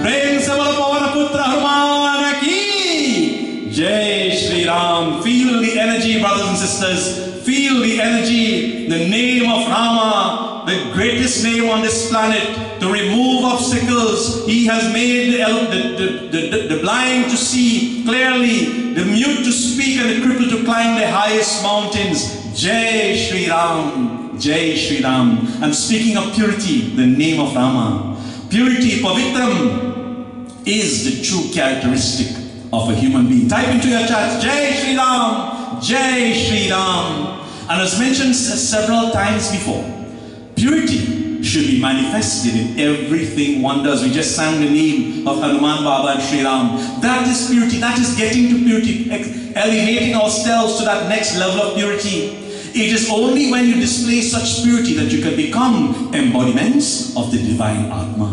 प्रेम से बोलो पवन पुत्र हनुमान की जय Shri Ram. Feel the energy, brothers and sisters. Feel the energy. The name of Rama, the greatest name on this planet, to remove obstacles. He has made the blind to see clearly, the mute to speak, and the crippled to climb the highest mountains. Jai Shri Ram, Jai Shri Ram. And speaking of purity, the name of Rama. Purity, pavitram, is the true characteristic of a human being. Type into your chat, Jai Shri Ram, Jai Shri Ram. And as mentioned several times before, purity should be manifested in everything one does. We just sang the name of Hanuman Baba and Sri Ram. That is purity. That is getting to purity, elevating ourselves to that next level of purity. It is only when you display such purity that you can become embodiments of the divine Atma.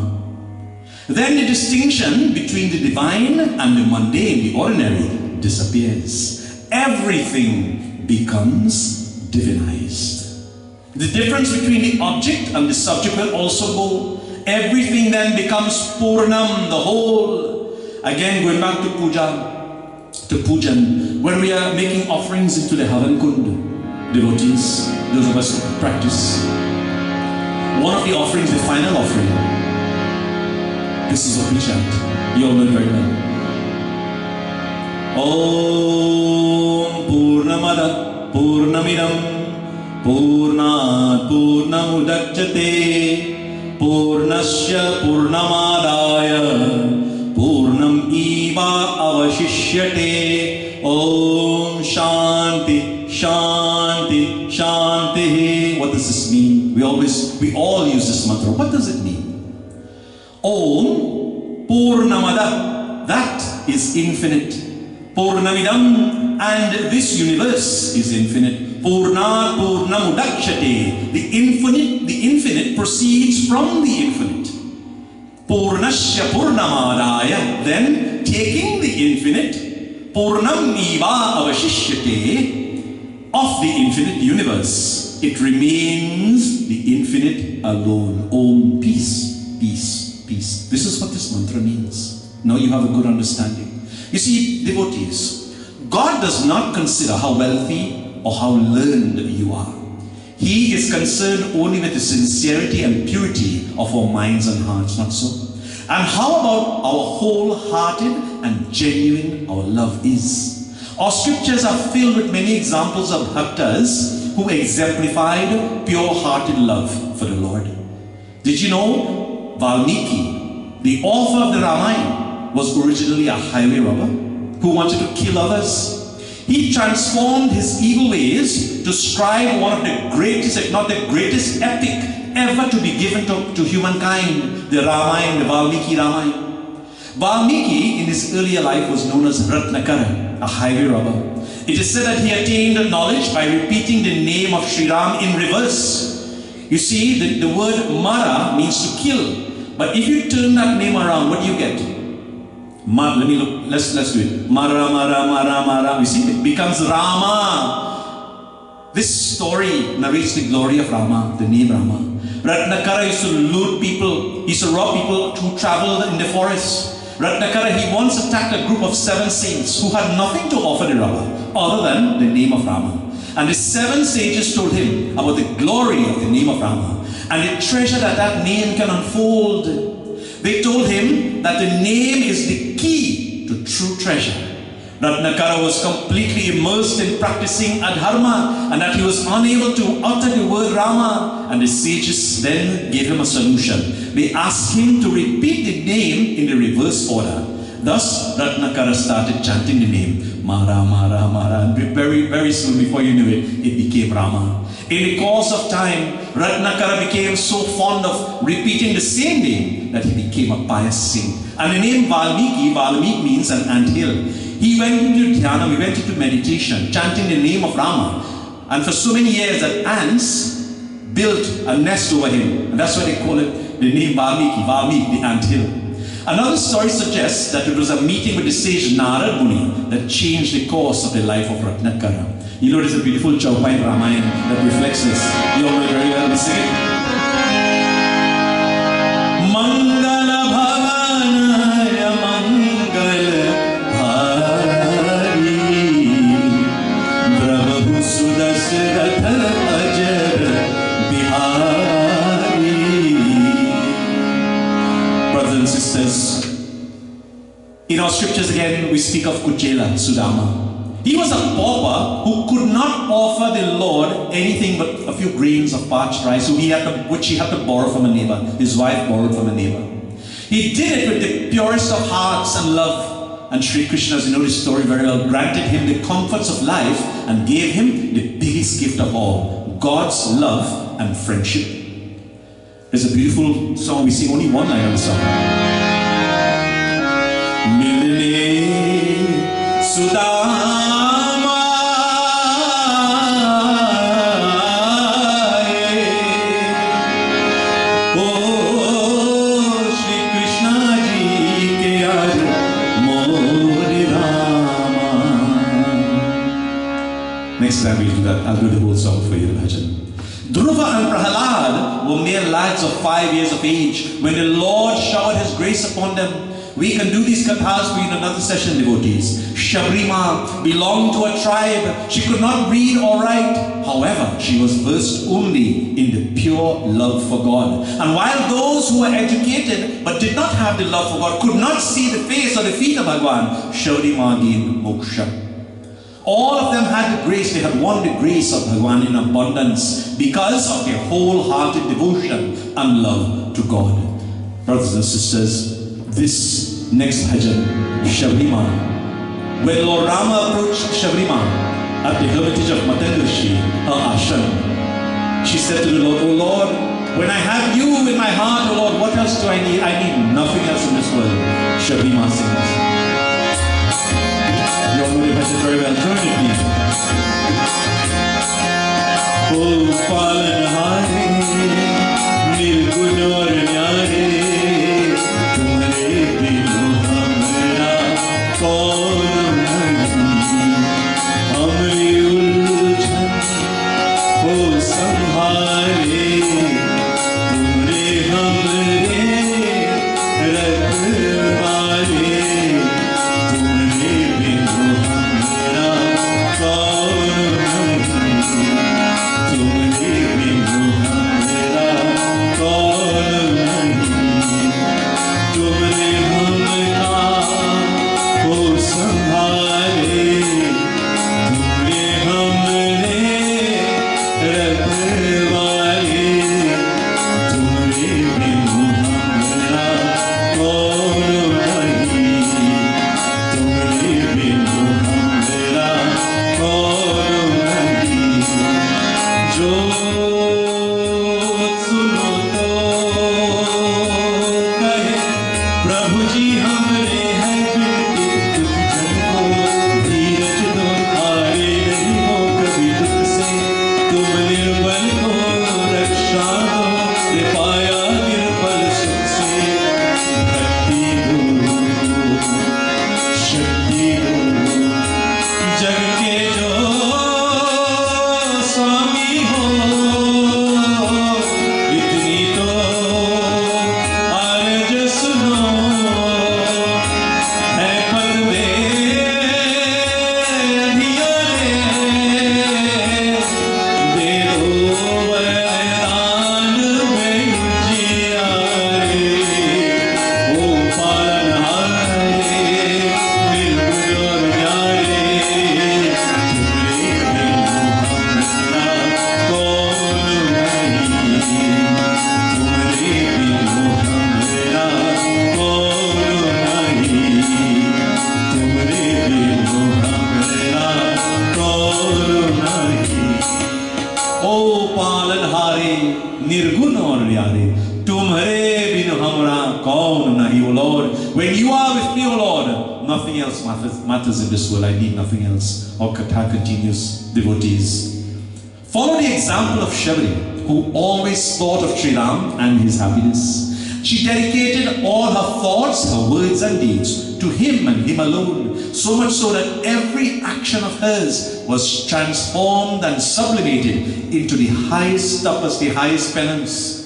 Then the distinction between the divine and the mundane, the ordinary, disappears. Everything becomes divinized. The difference between the object and the subject will also go. Everything then becomes Purnam, the whole. Again, going back to puja, to pujan, when we are making offerings into the Havan Kund, devotees, those of us who practice, one of the offerings, the final offering, this is what we chant. You all know it very well. Om Purnamada Purnamidam Purnat Purnamudachyate Purnasya Purnamadaya Purnam Eva Avashishyate. Om Shanti Shanti Shanti. What does this mean? We all use this mantra. What does it mean? Om Purnamada, that is infinite. Purnamidam, and this universe is infinite. Purnat Purnamudachyate, the infinite proceeds from the infinite. Purnasya Purnamadaya, then taking the infinite, Purnam Eva Avashishyate, of the infinite universe, it remains the infinite alone. Om, peace, peace, peace. This is what this mantra means. Now you have a good understanding. You see, devotees, God does not consider how wealthy or how learned you are. He is concerned only with the sincerity and purity of our minds and hearts, not so? And how about our wholehearted and genuine our love is? Our scriptures are filled with many examples of bhaktas who exemplified pure-hearted love for the Lord. Did you know Valmiki, the author of the Ramayana, was originally a highway robber who wanted to kill others? He transformed his evil ways to scribe one of the greatest, if not the greatest epic ever to be given to humankind, the Ramayana, the Valmiki Ramayana. Valmiki in his earlier life was known as Ratnakara, a highway robber. It is said that he attained knowledge by repeating the name of Sri Ram in reverse. You see, the word Mara means to kill. But if you turn that name around, what do you get? Let me look, let's do it. Mara, Mara, Mara, Mara. You see, it becomes Rama. This story narrates the glory of Rama, the name Rama. Ratnakara used to loot people. He used to rob people who traveled in the forest. Ratnakara, he once attacked a group of 7 saints who had nothing to offer the robber other than the name of Rama. And the 7 sages told him about the glory of the name of Rama and the treasure that that name can unfold. They told him that the name is the key to true treasure. Ratnakara was completely immersed in practicing adharma and that he was unable to utter the word Rama. And the sages then gave him a solution. They asked him to repeat the name in the reverse order. Thus, Ratnakara started chanting the name Mara, Mara, Mara. And very, very soon, before you knew it, it became Rama. In the course of time, Ratnakara became so fond of repeating the same name that he became a pious saint. And the name Valmiki means an anthill. He went into dhyana, we went into meditation, chanting the name of Rama. And for so many years that ants built a nest over him. And that's why they call it the name Valmiki, the anthill. Another story suggests that it was a meeting with the sage Narad Muni that changed the course of the life of Ratnakara. You know, there's a beautiful Chaupai in Ramayana that reflects this. You all know it very well. We sing it. brothers and sisters, in our scriptures again we speak of Kujela, Sudama. He was a pauper who could not offer the Lord anything but a few grains of parched rice, which he had to borrow from a neighbor. His wife borrowed from a neighbor. He did it with the purest of hearts and love. And Sri Krishna, as you know this story very well, granted him the comforts of life and gave him the biggest gift of all, God's love and friendship. There's a beautiful song, we sing only one line of the song. Milne Sudama Shri Krishna ji ke yaar more Rama. Next time we'll do that. I'll do the whole song for you, Bhajan. Dhruva and Prahalad were mere lads of 5 years of age when the Lord showered His grace upon them. We can do these kathas for you in another session, devotees. Shabrima belonged to a tribe. She could not read or write. However, she was versed only in the pure love for God. And while those who were educated but did not have the love for God could not see the face or the feet of Bhagwan, Shabrima gained moksha. All of them had the grace, they had won the grace of Bhagwan in abundance because of their wholehearted devotion and love to God. Brothers and sisters, this next bhajan, Shabrima. When Lord Rama approached Shabrima at the hermitage of Matendrashi, her ashram, she said to the Lord, "Oh Lord, when I have you in my heart, oh Lord, what else do I need? I need nothing else in this world." Shabrima sings. You all know the bhajan very well. Join with me. Oh, Palanhare, Nirgun aur Nyare, matters in this world. I need nothing else. Our katha continues, devotees. Follow the example of Shabri, who always thought of Sri Ram and his happiness. She dedicated all her thoughts, her words and deeds to him and him alone, so much so that every action of hers was transformed and sublimated into the highest tapas, the highest penance.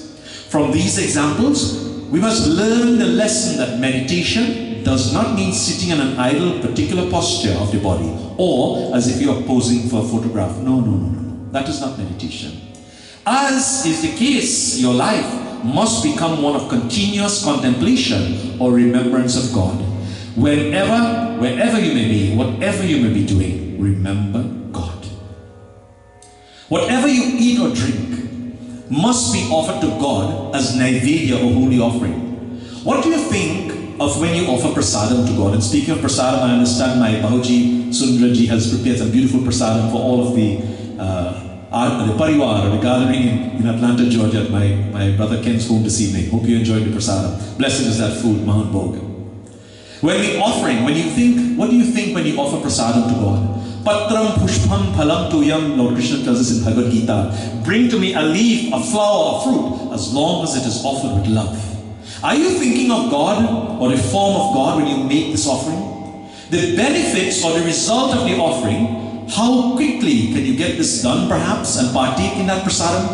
From these examples, we must learn the lesson that meditation does not mean sitting in an idle particular posture of the body or as if you are posing for a photograph. No. That is not meditation. As is the case, your life must become one of continuous contemplation or remembrance of God. Wherever you may be, whatever you may be doing, remember God. Whatever you eat or drink must be offered to God as naivedya or holy offering. What do you think of when you offer prasadam to God? And speaking of prasadam, I understand my Bhauji Sundraji has prepared some beautiful prasadam for all of the parivar, the gathering in Atlanta, Georgia, at my brother Ken's home this evening. Hope you enjoyed the prasadam. Blessed is that food, Mahan Bhog. When we offering, what do you think when you offer prasadam to God? Patram pushpam phalam tuyam, Lord Krishna tells us in Bhagavad Gita, bring to me a leaf, a flower, a fruit, as long as it is offered with love. Are you thinking of God or the form of God when you make this offering? The benefits or the result of the offering, how quickly can you get this done perhaps and partake in that prasadam?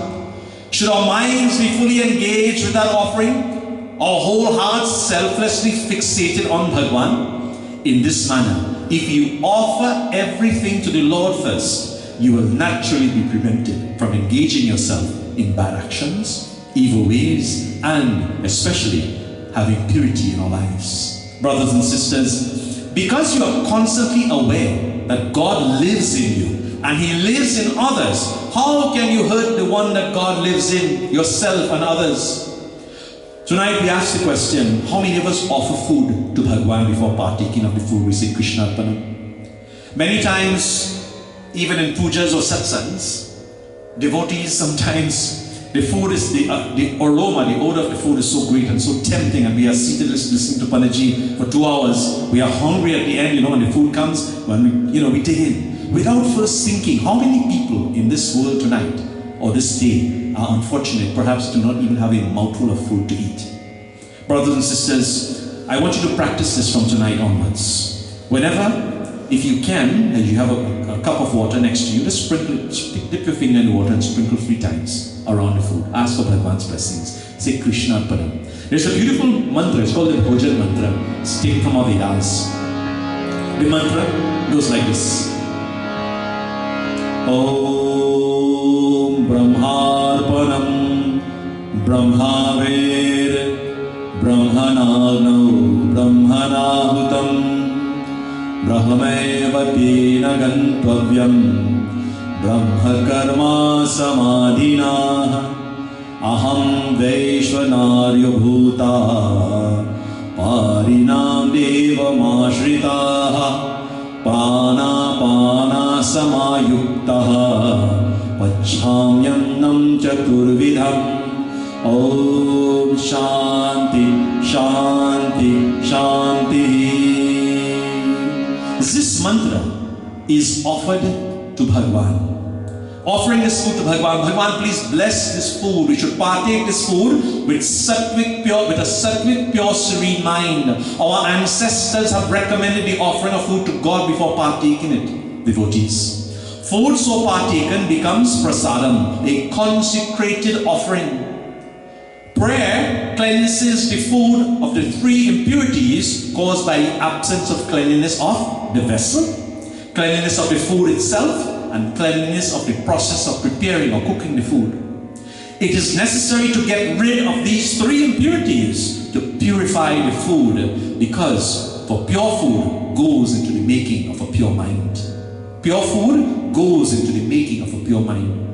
Should our minds be fully engaged with that offering? Our whole hearts selflessly fixated on Bhagwan? In this manner, if you offer everything to the Lord first, you will naturally be prevented from engaging yourself in bad actions, evil ways, and especially having purity in our lives. Brothers and sisters, because you are constantly aware that God lives in you and He lives in others, how can you hurt the one that God lives in, yourself and others? Tonight we ask the question, how many of us offer food to Bhagwan before partaking of the food? We say Krishna Arpanam. Many times, even in pujas or satsanghs, devotees sometimes, the food is, the aroma, the odor of the food is so great and so tempting, and we are seated listening to Panaji for 2 hours. We are hungry at the end, when the food comes, when we dig in. Without first thinking, how many people in this world tonight or this day are unfortunate, perhaps do not even have a mouthful of food to eat. Brothers and sisters, I want you to practice this from tonight onwards. Whenever, if you can, and you have a cup of water next to you, just sprinkle, dip your finger in the water and sprinkle 3 times around the food. Ask for Bhagwan's blessings. Say Krishna Arpanam. There's a beautiful mantra, it's called the Bhajan mantra. It's taken from our Vedas. The mantra goes like this. Om Brahmarpanam Brahmaved Brahmanano Brahmanahutam Brahmeva tena gantvavyam Brahma karma samadhina Aham Vaishvanarya bhuta Parinam devamashritaha Prana pana samayuktaha Vachamyannam chaturvidham Om Shanti Shanti Shanti. This mantra is offered to Bhagwan. Offering this food to Bhagwan. Bhagwan, please bless this food. We should partake this food with a sattvic pure serene mind. Our ancestors have recommended the offering of food to God before partaking it, devotees. Food so partaken becomes prasadam, a consecrated offering. Prayer cleanses the food of the 3 impurities caused by the absence of cleanliness of the vessel, cleanliness of the food itself, and cleanliness of the process of preparing or cooking the food. It is necessary to get rid of these 3 impurities to purify the food, because for pure food goes into the making of a pure mind. Pure food goes into the making of a pure mind.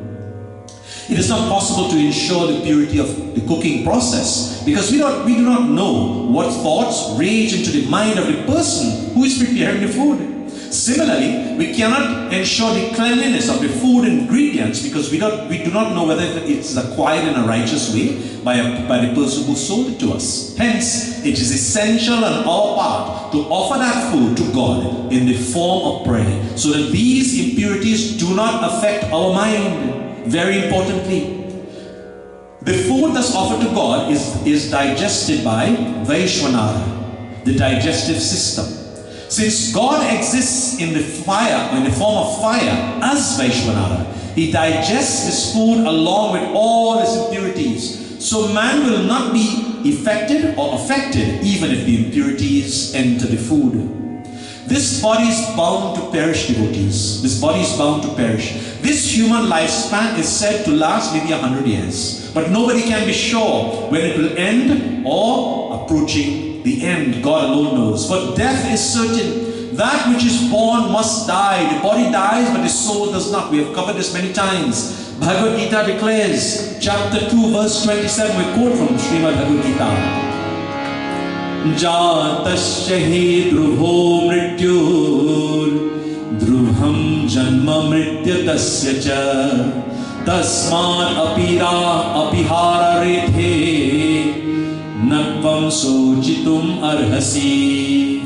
It is not possible to ensure the purity of the cooking process because we do not know what thoughts rage into the mind of the person who is preparing the food. Similarly, we cannot ensure the cleanliness of the food ingredients because we do not know whether it's acquired in a righteous way by the person who sold it to us. Hence, it is essential on our part to offer that food to God in the form of prayer so that these impurities do not affect our mind. Very importantly, the food that's offered to God is digested by Vaishvanara, the digestive system. Since God exists in the form of fire as Vaishvanara, He digests this food along with all its impurities. So man will not be affected even if the impurities enter the food. This body is bound to perish, devotees. This body is bound to perish. This human lifespan is said to last maybe 100 years. but nobody can be sure when it will end or approaching the end. God alone knows. For death is certain. That which is born must die. The body dies, but the soul does not. We have covered this many times. Bhagavad Gita declares, chapter 2, verse 27, we quote from Srimad Bhagavad Gita. Jatasya hi dhrubho mrityur dhrubham janma mrityatasya cha tasmad apihara rethe natvam sochitum arhasi.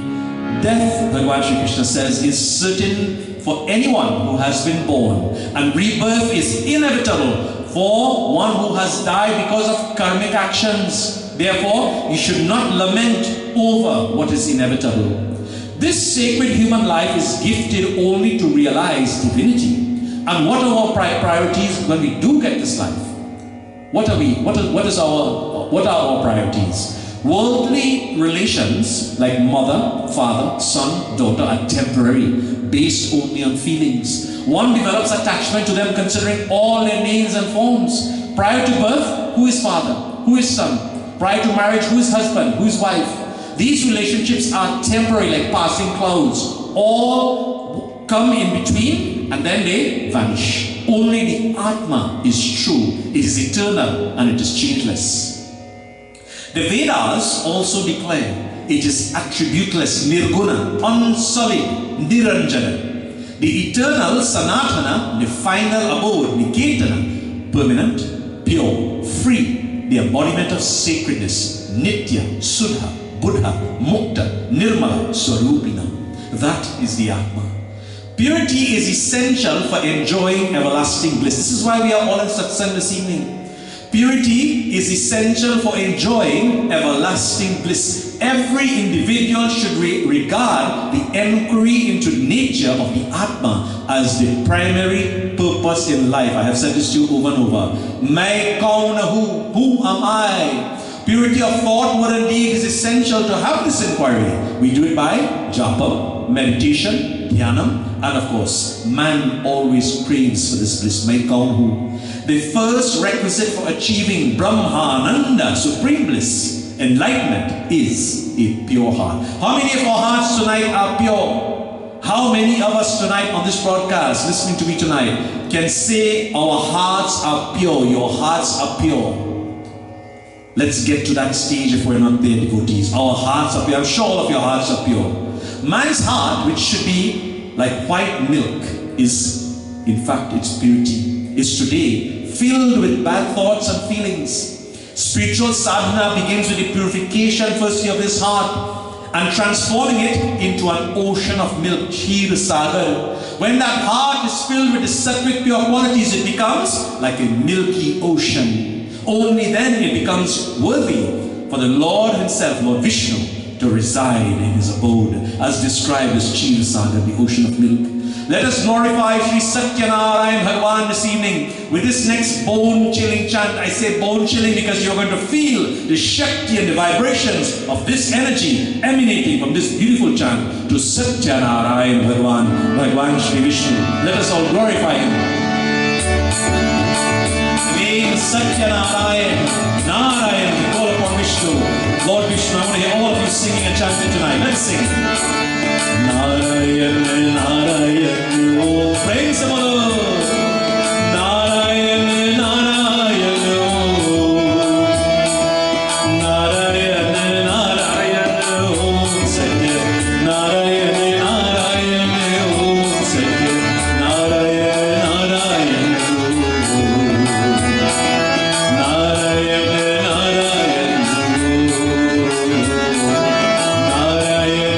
Death, Bhagavan Shri Krishna says, is certain for anyone who has been born, and rebirth is inevitable for one who has died because of karmic actions. Therefore, you should not lament over what is inevitable. This sacred human life is gifted only to realize divinity. And what are our priorities when we do get this life? What are our priorities? Worldly relations like mother, father, son, daughter are temporary, based only on feelings. One develops attachment to them considering all their names and forms. Prior to birth, who is father? Who is son? Prior to marriage, who is husband? Who is wife? These relationships are temporary, like passing clouds. All come in between and then they vanish. Only the Atma is true. It is eternal and it is changeless. The Vedas also declare it is attributeless, nirguna, unsullied, niranjana. The eternal, sanatana, the final abode, niketana, permanent, pure, free, the embodiment of sacredness, nitya, sudha, buddha, mukta, nirmala, swarupina. That is the Atma. Purity is essential for enjoying everlasting bliss. This is why we are all in satsang this evening. Purity is essential for enjoying everlasting bliss. Every individual should regard the enquiry into nature of the Atma as the primary purpose in life. I have said this to you over and over. Main kaun hu? Who am I? Purity of thought, word and deed is essential to have this inquiry. We do it by japa, meditation, dhyanam, and of course, man always craves for this bliss. Main kaun hu? The first requisite for achieving Brahmananda, supreme bliss, enlightenment, is a pure heart. How many of our hearts tonight are pure? How many of us tonight on this broadcast, listening to me tonight, can say our hearts are pure? Your hearts are pure. Let's get to that stage if we're not there, devotees. Our hearts are pure. I'm sure all of your hearts are pure. Man's heart, which should be like white milk, is, in fact, its purity, is today filled with bad thoughts and feelings. Spiritual sadhana begins with the purification firstly of this heart and transforming it into an ocean of milk, Kshir Sagar. When that heart is filled with the sattvic pure qualities, it becomes like a milky ocean. Only then it becomes worthy for the Lord himself, Lord Vishnu, to reside in his abode, as described as Kshir Sagar, the ocean of milk. Let us glorify Sri Satyanarayan Bhagavan this evening with this next bone-chilling chant. I say bone-chilling because you're going to feel the Shakti and the vibrations of this energy emanating from this beautiful chant to Satyanarayan Bhagavan, Bhagavan Sri Vishnu. Let us all glorify him. Name Satyanarayan, Narayan, we call upon Vishnu. Lord Vishnu, I want to hear all of you singing and chanting tonight. Let's sing. Narayan, Narayan, oh, praise the Lord. Narayan, Narayan, oh, Narayan, Narayan, oh, Satya, Narayan, Narayan, oh, Satya, Narayan, Narayan, oh, Narayan, Narayan, oh, Narayan.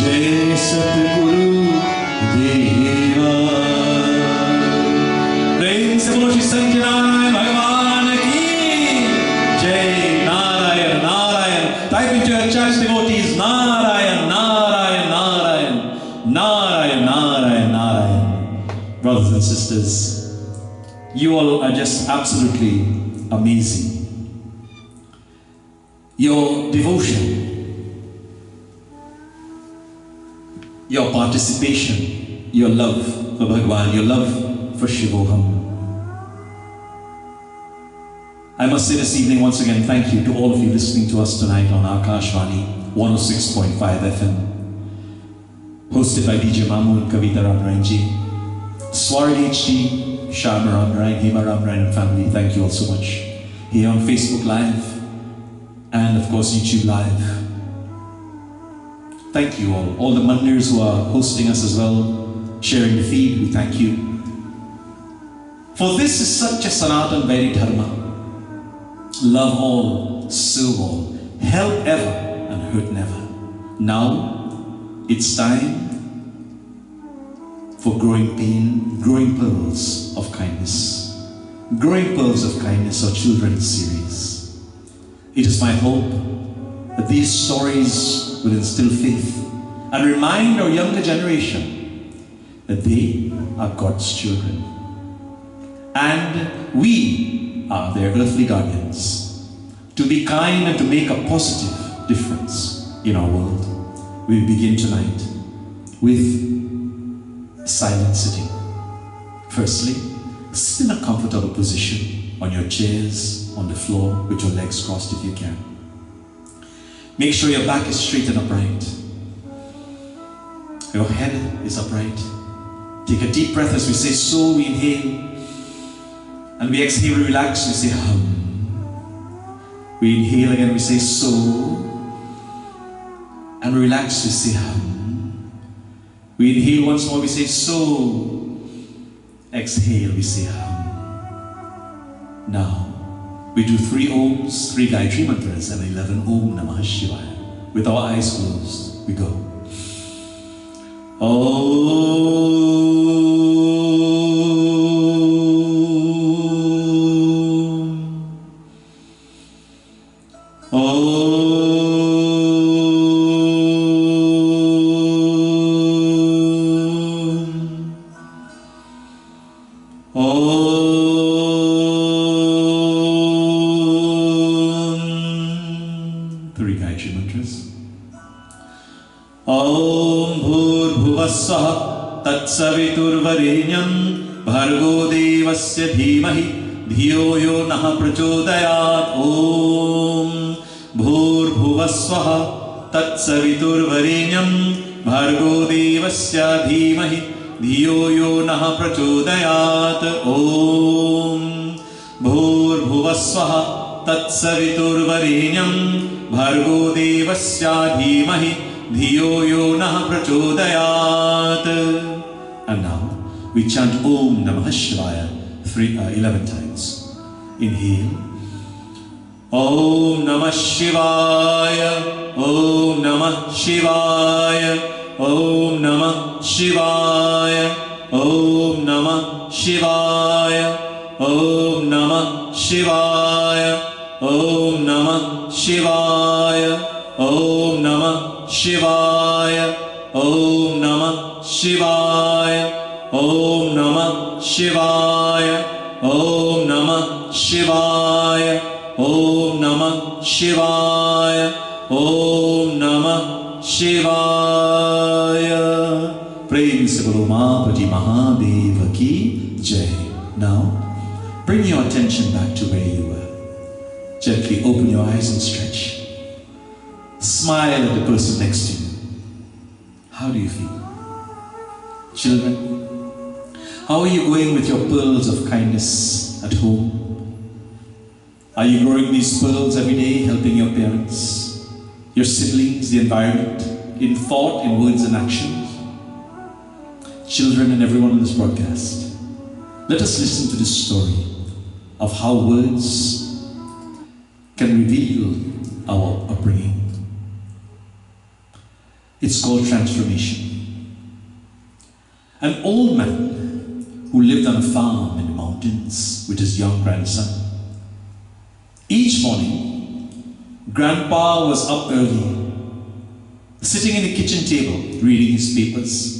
जय सतगुरु देवा। प्रेम से बोलो श्री सत्यनारायण भगवान की जय। Narayan Narayan. Type into your church devotees, Narayan, Narayan, Narayan, Narayan, Narayan, Narayan. Brothers and sisters, you all are just absolutely amazing. Your devotion, your participation, your love for Bhagwan, your love for Shivoham. I must say this evening once again, thank you to all of you listening to us tonight on Akashvani 106.5 FM, hosted by DJ Mamu and Kavita Ramrainji, Swardi HD, Sharma Ramrain, Hema Ramrain and family, thank you all so much. Here on Facebook Live, and of course YouTube Live. Thank you all the Mandirs who are hosting us as well, sharing the feed, we thank you. For this is such a Sanatan Vairi Dharma. Love all, serve all, help ever and hurt never. Now it's time for growing pain, growing pearls of kindness. Growing Pearls of Kindness, our children's series. It is my hope that these stories will instill faith and remind our younger generation that they are God's children and we are their earthly guardians. To be kind and to make a positive difference in our world. We begin tonight with silent sitting. Firstly, sit in a comfortable position on your chairs, on the floor, with your legs crossed if you can. Make sure your back is straight and upright. Your head is upright. Take a deep breath as we say so, we inhale. And we exhale, we relax, we say hum. We inhale again, we say so. And we relax, we say hum. We inhale once more, we say so. Exhale, we say hum. Now, we do 3 Oms, 3 Gayatri Mantras and 11 Om Namah Shivaya. With our eyes closed, we go. Om. तत्सवितुर्वरेण्यं भर्गो देवस्य धीमहि धियो यो नः प्रचोदयात्। ॐ भूर्भुवस्वः तत्सवितुर्वरेण्यं भर्गो देवस्य धीमहि धियो यो नः प्रचोदयात्। ॐ भूर्भुवस्वः तत्सवितुर्वरेण्यं भर्गो देवस्य धीमहि धियो यो नः प्रचोदयात्। And now we chant Om Namah Shivaya 11 times. Inhale. Om Namah Shivaya, Om Namah Shivaya, Om Namah Shivaya, Om Namah Shivaya, Om Namah Shivaya, Om Namah Shivaya, Om Namah Shivaya, Om Namah Shivaya, Om Namah Shivaya, Om Namah Shivaya, Om Namah Shivaya, Om Namah Shivaya. Prem se bolo Maapati Mahadeva ki jai. Now, bring your attention back to where you were. Gently open your eyes and stretch. Smile at the person next to you. How do you feel? Children, how are you going with your pearls of kindness at home? Are you growing these pearls every day, helping your parents, your siblings, the environment, in thought, in words and actions? Children and everyone on this broadcast, let us listen to this story of how words can reveal our upbringing. It's called transformation. An old man who lived on a farm in the mountains with his young grandson. Each morning, Grandpa was up early, sitting in the kitchen table, reading his papers.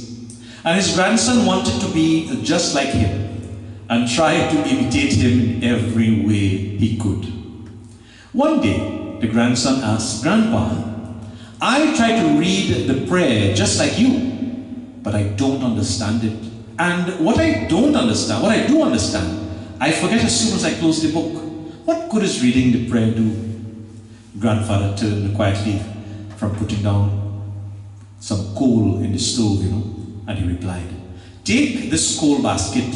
And his grandson wanted to be just like him and tried to imitate him in every way he could. One day, the grandson asked, "Grandpa, I try to read the prayer just like you, but I don't understand it. And what I do understand, I forget as soon as I close the book. What good is reading the prayer do?" Grandfather turned quietly from putting down some coal in the stove, and he replied, "Take this coal basket,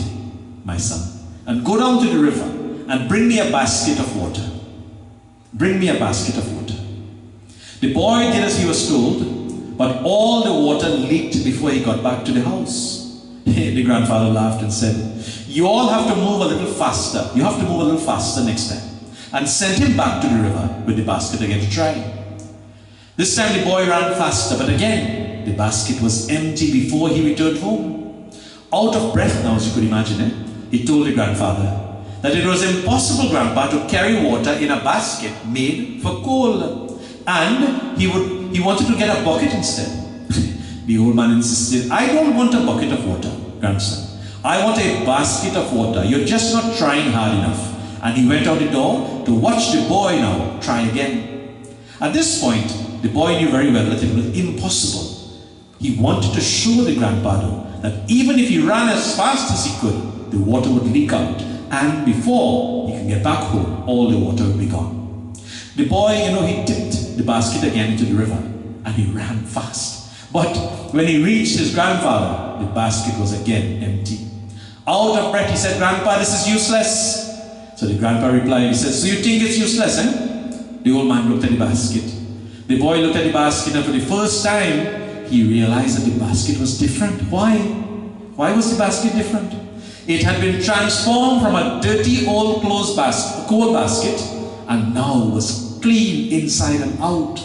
my son, and go down to the river and bring me a basket of water. Bring me a basket of water." The boy did as he was told, but all the water leaked before he got back to the house. The grandfather laughed and said, "You all have to move a little faster. You have to move a little faster next time." And sent him back to the river with the basket again to try. This time the boy ran faster, but again the basket was empty before he returned home. Out of breath now, as you could imagine, he told the grandfather that it was impossible, Grandpa, to carry water in a basket made for coal. And he wanted to get a bucket instead. The old man insisted, "I don't want a bucket of water, grandson. I want a basket of water. You're just not trying hard enough." And he went out the door to watch the boy now try again. At this point, the boy knew very well that it was impossible. He wanted to show the grandpa though, that even if he ran as fast as he could, the water would leak out. And before he could get back home, all the water would be gone. The boy, he tipped the basket again into the river and he ran fast. But when he reached his grandfather, the basket was again empty. Out of breath, he said, "Grandpa, this is useless." So the grandpa replied, he said, "So you think it's useless, eh?" The old man looked at the basket. The boy looked at the basket, and for the first time, he realized that the basket was different. Why? Why was the basket different? It had been transformed from a dirty old coal basket, and now was clean inside and out.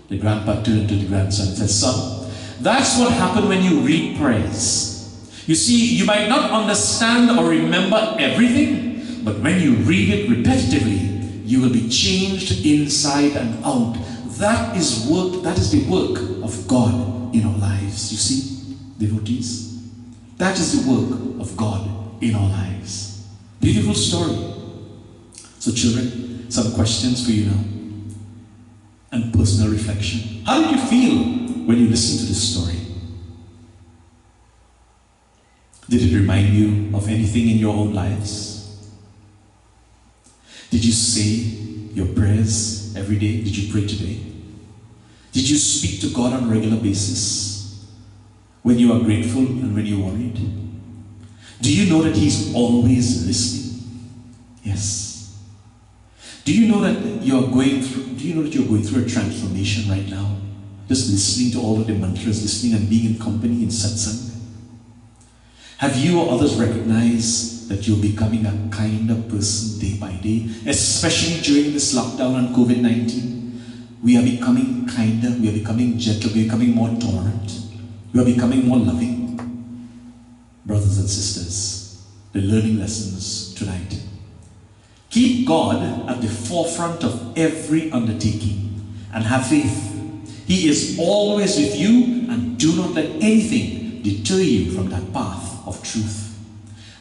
The grandpa turned to the grandson and said, "Son, that's what happened when you read prayers. You see, you might not understand or remember everything, but when you read it repetitively, you will be changed inside and out. That is the work of God in our lives." You see, devotees? That is the work of God in our lives. Beautiful story. So children, some questions for you now. And personal reflection. How did you feel when you listened to this story? Did it remind you of anything in your own lives? Did you say your prayers every day? Did you pray today? Did you speak to God on a regular basis? When you are grateful and when you're worried? Do you know that He's always listening? Yes. Do you know that you're going through a transformation right now? Just listening to all of the mantras, listening and being in company in satsang. Have you or others recognized that you're becoming a kinder person day by day? Especially during this lockdown and COVID-19. We are becoming kinder, we are becoming gentle, we are becoming more tolerant. We are becoming more loving. Brothers and sisters, the learning lessons tonight. Keep God at the forefront of every undertaking and have faith. He is always with you, and do not let anything deter you from that path of truth.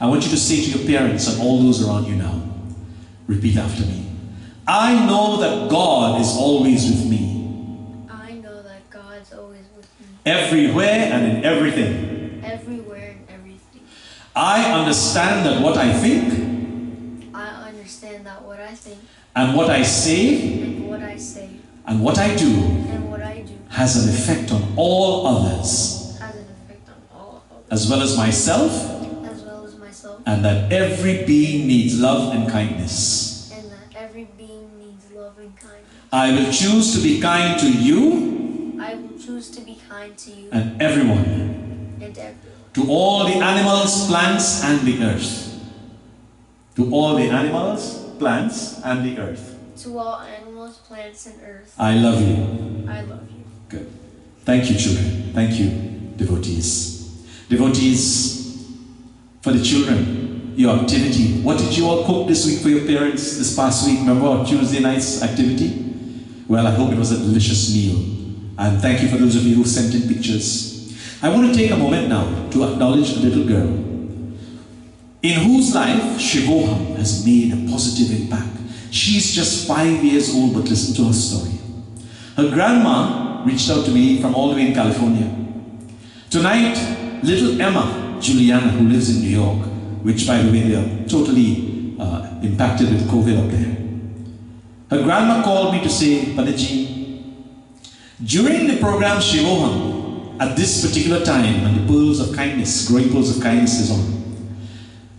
I want you to say to your parents and all those around you now, repeat after me. I know that God is always with me. I know that God's always with me. Everywhere and in everything. Everywhere and everything. I understand that what I think. I understand that what I think. And what I say. And what I say. And what I do. And what I do. Has an effect on all others. Has an effect on all others. As well as myself. As well as myself. And that every being needs love and kindness. And that every being needs love and kindness. I will choose to be kind to you. I will choose to be kind to you. And everyone. And everyone. To all the animals, plants, and the earth. To all the animals, plants, and the earth. To all animals, plants, and earth. I love you. I love you. Good. Thank you, children. Thank you, devotees. Devotees, for the children, your activity. What did you all cook this week for your parents this past week? Remember our Tuesday night's activity? Well, I hope it was a delicious meal. And thank you for those of you who sent in pictures. I want to take a moment now to acknowledge a little girl in whose life Shivoham has made a positive impact. She's just 5 years old, but listen to her story. Her grandma reached out to me from all the way in California. Tonight, little Emma Juliana, who lives in New York, which by the way, they are totally impacted with COVID up there. Her grandma called me to say, Panaji, during the program Shivoham, at this particular time, when the pearls of kindness, growing pearls of kindness is on,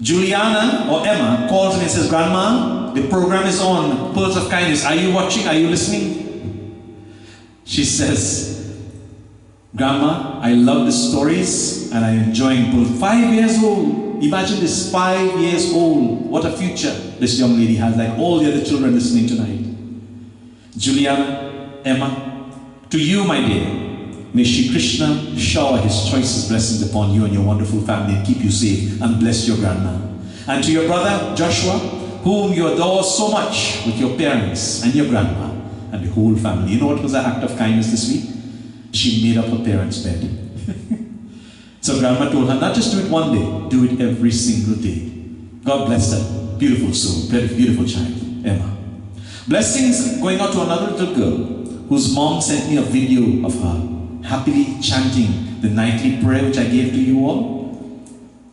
Juliana or Emma calls me and says, Grandma, the program is on, Pearls of Kindness. Are you watching? Are you listening? She says, Grandma, I love the stories and I'm enjoying Pearls. 5 years old. Imagine this, 5 years old. What a future this young lady has, like all the other children listening tonight. Juliana, Emma, to you, my dear, may Shri Krishna shower his choicest blessings upon you and your wonderful family and keep you safe and bless your grandma. And to your brother, Joshua, whom you adore so much with your parents and your grandma and the whole family. You know what was an act of kindness this week? She made up her parents' bed. So grandma told her, not just do it one day, do it every single day. God bless that beautiful soul, beautiful child, Emma. Blessings going out to another little girl whose mom sent me a video of her happily chanting the nightly prayer which I gave to you all.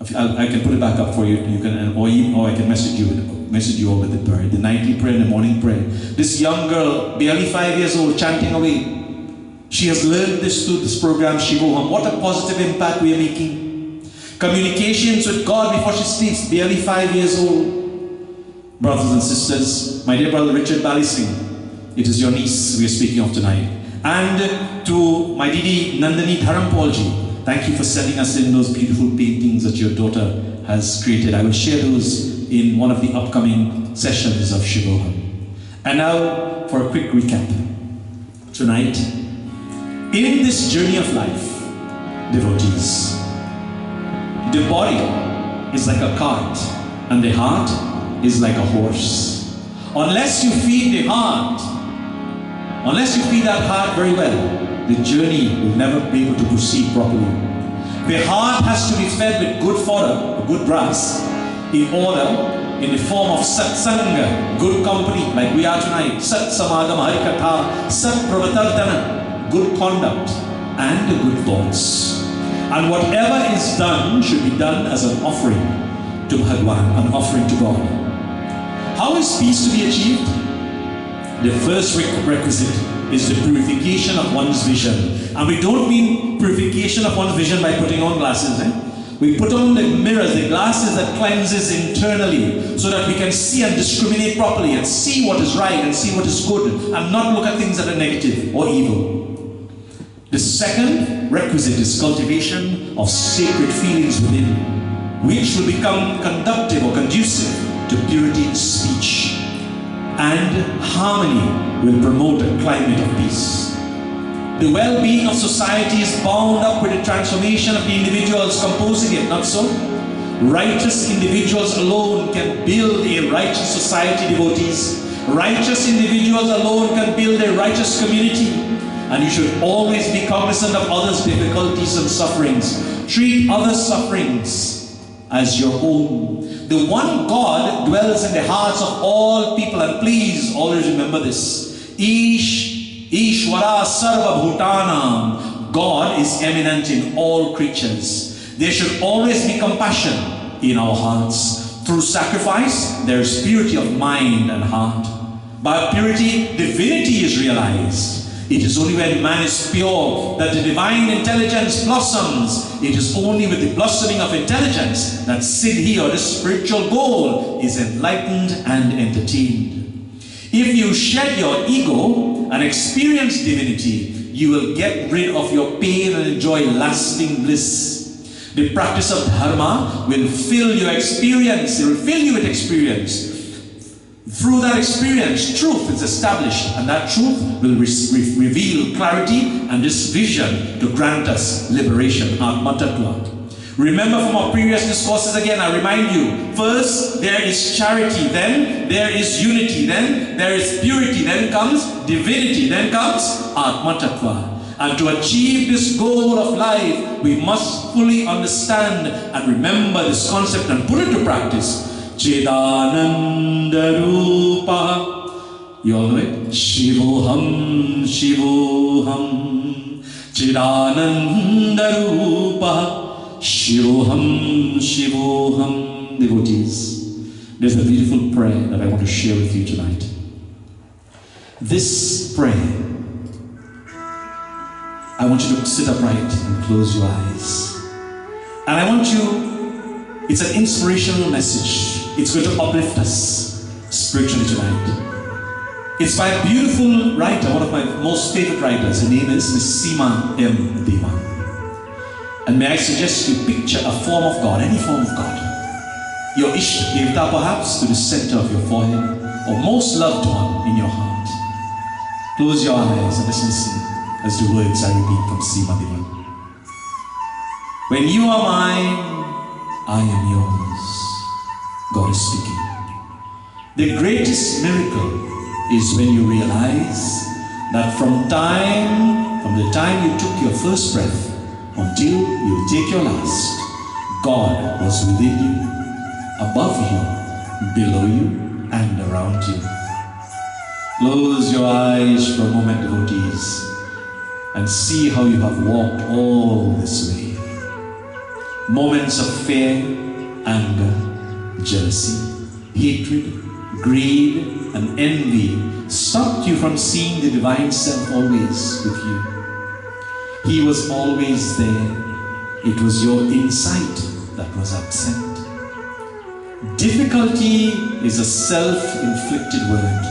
I can put it back up for you. You can, or I can message you all with the prayer, the nightly prayer and the morning prayer. This young girl, barely 5 years old, chanting away. She has learned this through this program, Shivoham. What a positive impact we are making. Communications with God before she sleeps, barely 5 years old. Brothers and sisters, my dear brother Richard Balisingh, it is your niece we are speaking of tonight. And to my Didi Nandini Dharampalji, thank you for sending us in those beautiful paintings that your daughter has created. I will share those in one of the upcoming sessions of Shivoham. And now for a quick recap. Tonight, in this journey of life, devotees, the body is like a cart and the heart is like a horse. Unless you feed the heart, unless you feed that heart very well, the journey will never be able to proceed properly. The heart has to be fed with good fodder, good grass, in order, in the form of satsangh, good company, like we are tonight, sat samadam harikatha, sat pravatartana, good conduct, and good thoughts. And whatever is done should be done as an offering to Bhagwan, an offering to God. How is peace to be achieved? The first requisite is the purification of one's vision. And we don't mean purification of one's vision by putting on glasses. We put on the mirrors, the glasses that cleanses internally, so that we can see and discriminate properly and see what is right and see what is good and not look at things that are negative or evil. The second requisite is cultivation of sacred feelings within, which will become conductive or conducive to purity in speech. And harmony will promote a climate of peace. The well-being of society is bound up with the transformation of the individuals composing it, not so? Righteous individuals alone can build a righteous society, devotees. Righteous individuals alone can build a righteous community. And you should always be cognizant of others' difficulties and sufferings. Treat others' sufferings as your own. The one God dwells in the hearts of all people, and please always remember this. Ishvara Sarva Bhutanam. God is eminent in all creatures. There should always be compassion in our hearts. Through sacrifice, there is purity of mind and heart. By purity, divinity is realized. It is only when man is pure that the divine intelligence blossoms. It is only with the blossoming of intelligence that siddhi, or the spiritual goal, is enlightened and entertained. If you shed your ego and experience divinity, you will get rid of your pain and enjoy lasting bliss. The practice of dharma will fill your experience. It will fill you with experience. Through that experience, truth is established, and that truth will reveal clarity and this vision to grant us liberation. Atma Tattva. Remember from our previous discourses again, I remind you, first there is charity, then there is unity, then there is purity, then comes divinity, then comes Atma Tattva. And to achieve this goal of life, we must fully understand and remember this concept and put it to practice. Chidananda Rupa. You all know it? Shivoham, Shivoham. Chidananda Rupa. Shivoham, Shivoham. Devotees, there's a beautiful prayer that I want to share with you tonight. This prayer, I want you to sit upright and close your eyes. And I want you, it's an inspirational message. It's going to uplift us spiritually tonight. It's by a beautiful writer, one of my most favorite writers. Her name is Miss Seema M. Deva. And may I suggest you picture a form of God, any form of God. Your Ishta Devta perhaps to the center of your forehead, or most loved one in your heart. Close your eyes and listen as the words I repeat from Seema Deva. When you are mine, I am yours. God is speaking. The greatest miracle is when you realize that from the time you took your first breath until you take your last, God was within you, above you, below you, and around you. Close your eyes for a moment, devotees, and see how you have walked all this way. Moments of fear, anger, jealousy, hatred, greed, and envy stopped you from seeing the divine self always with you. He was always there. It was your insight that was absent. Difficulty is a self-inflicted word.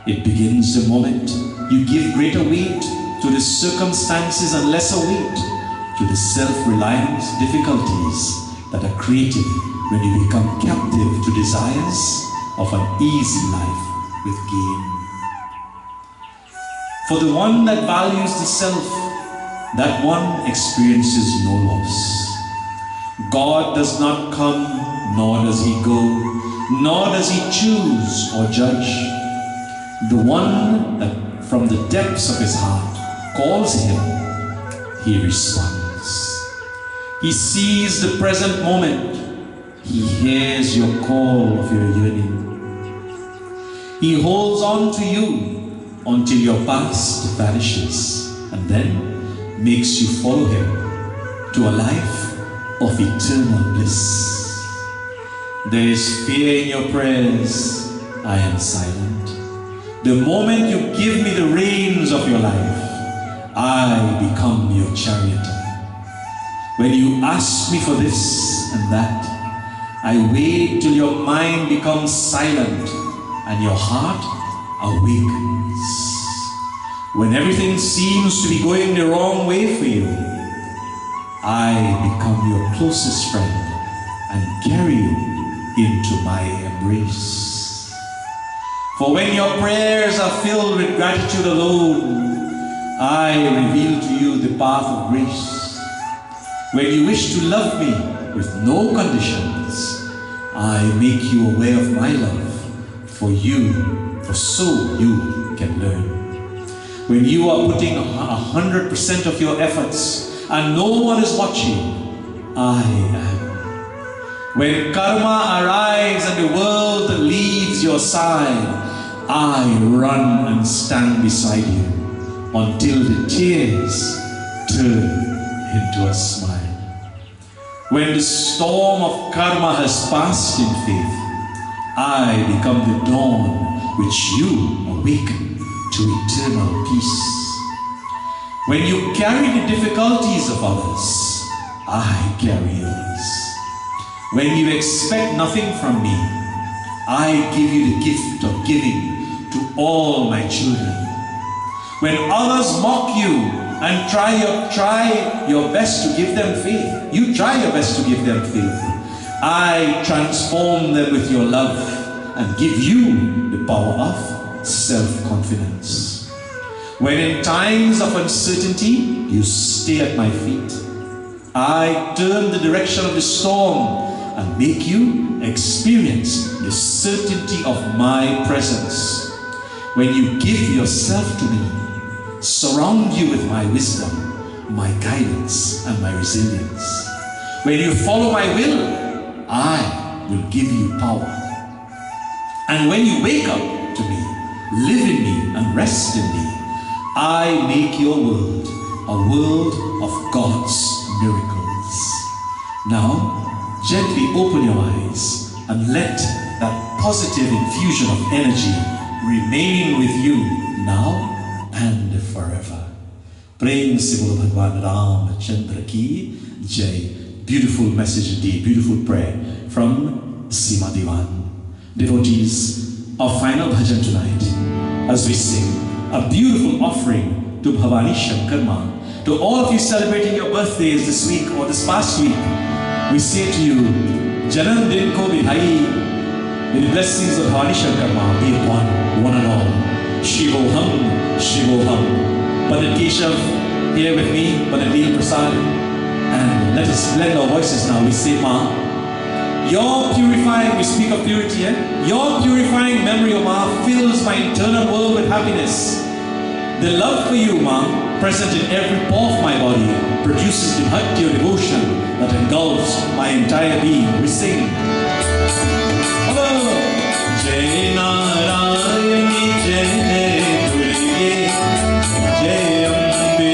It begins the moment you give greater weight to the circumstances and lesser weight to the self-reliance difficulties that are created when you become captive to desires of an easy life with gain. For the one that values the self, that one experiences no loss. God does not come, nor does he go, nor does he choose or judge. The one that from the depths of his heart calls him, he responds. He sees the present moment. He hears your call of your yearning. He holds on to you until your past vanishes, and then makes you follow him to a life of eternal bliss. There is fear in your prayers. I am silent. The moment you give me the reins of your life, I become your charioteer. When you ask me for this and that, I wait till your mind becomes silent and your heart awakens. When everything seems to be going the wrong way for you, I become your closest friend and carry you into my embrace. For when your prayers are filled with gratitude alone, I reveal to you the path of grace. When you wish to love me with no conditions, I make you aware of my love for you, for so you can learn. When you are putting 100% of your efforts and no one is watching, I am. When karma arrives and the world leaves your side, I run and stand beside you until the tears turn into a smile. When the storm of karma has passed in faith, I become the dawn which you awaken to eternal peace. When you carry the difficulties of others, I carry yours. When you expect nothing from me, I give you the gift of giving to all my children. When others mock you and try your best to give them faith, you try your best to give them faith, I transform them with your love and give you the power of self-confidence. When in times of uncertainty, you stay at my feet. I turn the direction of the storm and make you experience the certainty of my presence. When you give yourself to me, surround you with my wisdom, my guidance, and my resilience. When you follow my will, I will give you power. And when you wake up to me, live in me, and rest in me, I make your world a world of God's miracles. Now, gently open your eyes and let that positive infusion of energy remain with you now and forever. Prem se bolo Bhagwan Ram Chandra ki Jai. Beautiful message indeed, beautiful prayer from Sima Diwan. Devotees, our final bhajan tonight, as we sing a beautiful offering to Bhavani Shankar Ma. To all of you celebrating your birthdays this week or this past week, we say to you, Janam Din Ko Bidhai, may the blessings of Bhavani Shankar Ma be upon one and all. Shivoham, Shivoham. Pandit Keshav here with me, Pandit Persad. And let us blend our voices now. We say, Ma, your purifying, we speak of purity, your purifying memory, O Ma, fills my internal world with happiness. The love for you, Ma, present in every pore of my body, produces the bhakti or devotion that engulfs my entire being. We sing. Hello. Jai Narayani, Jai Durge, Jai Ambe.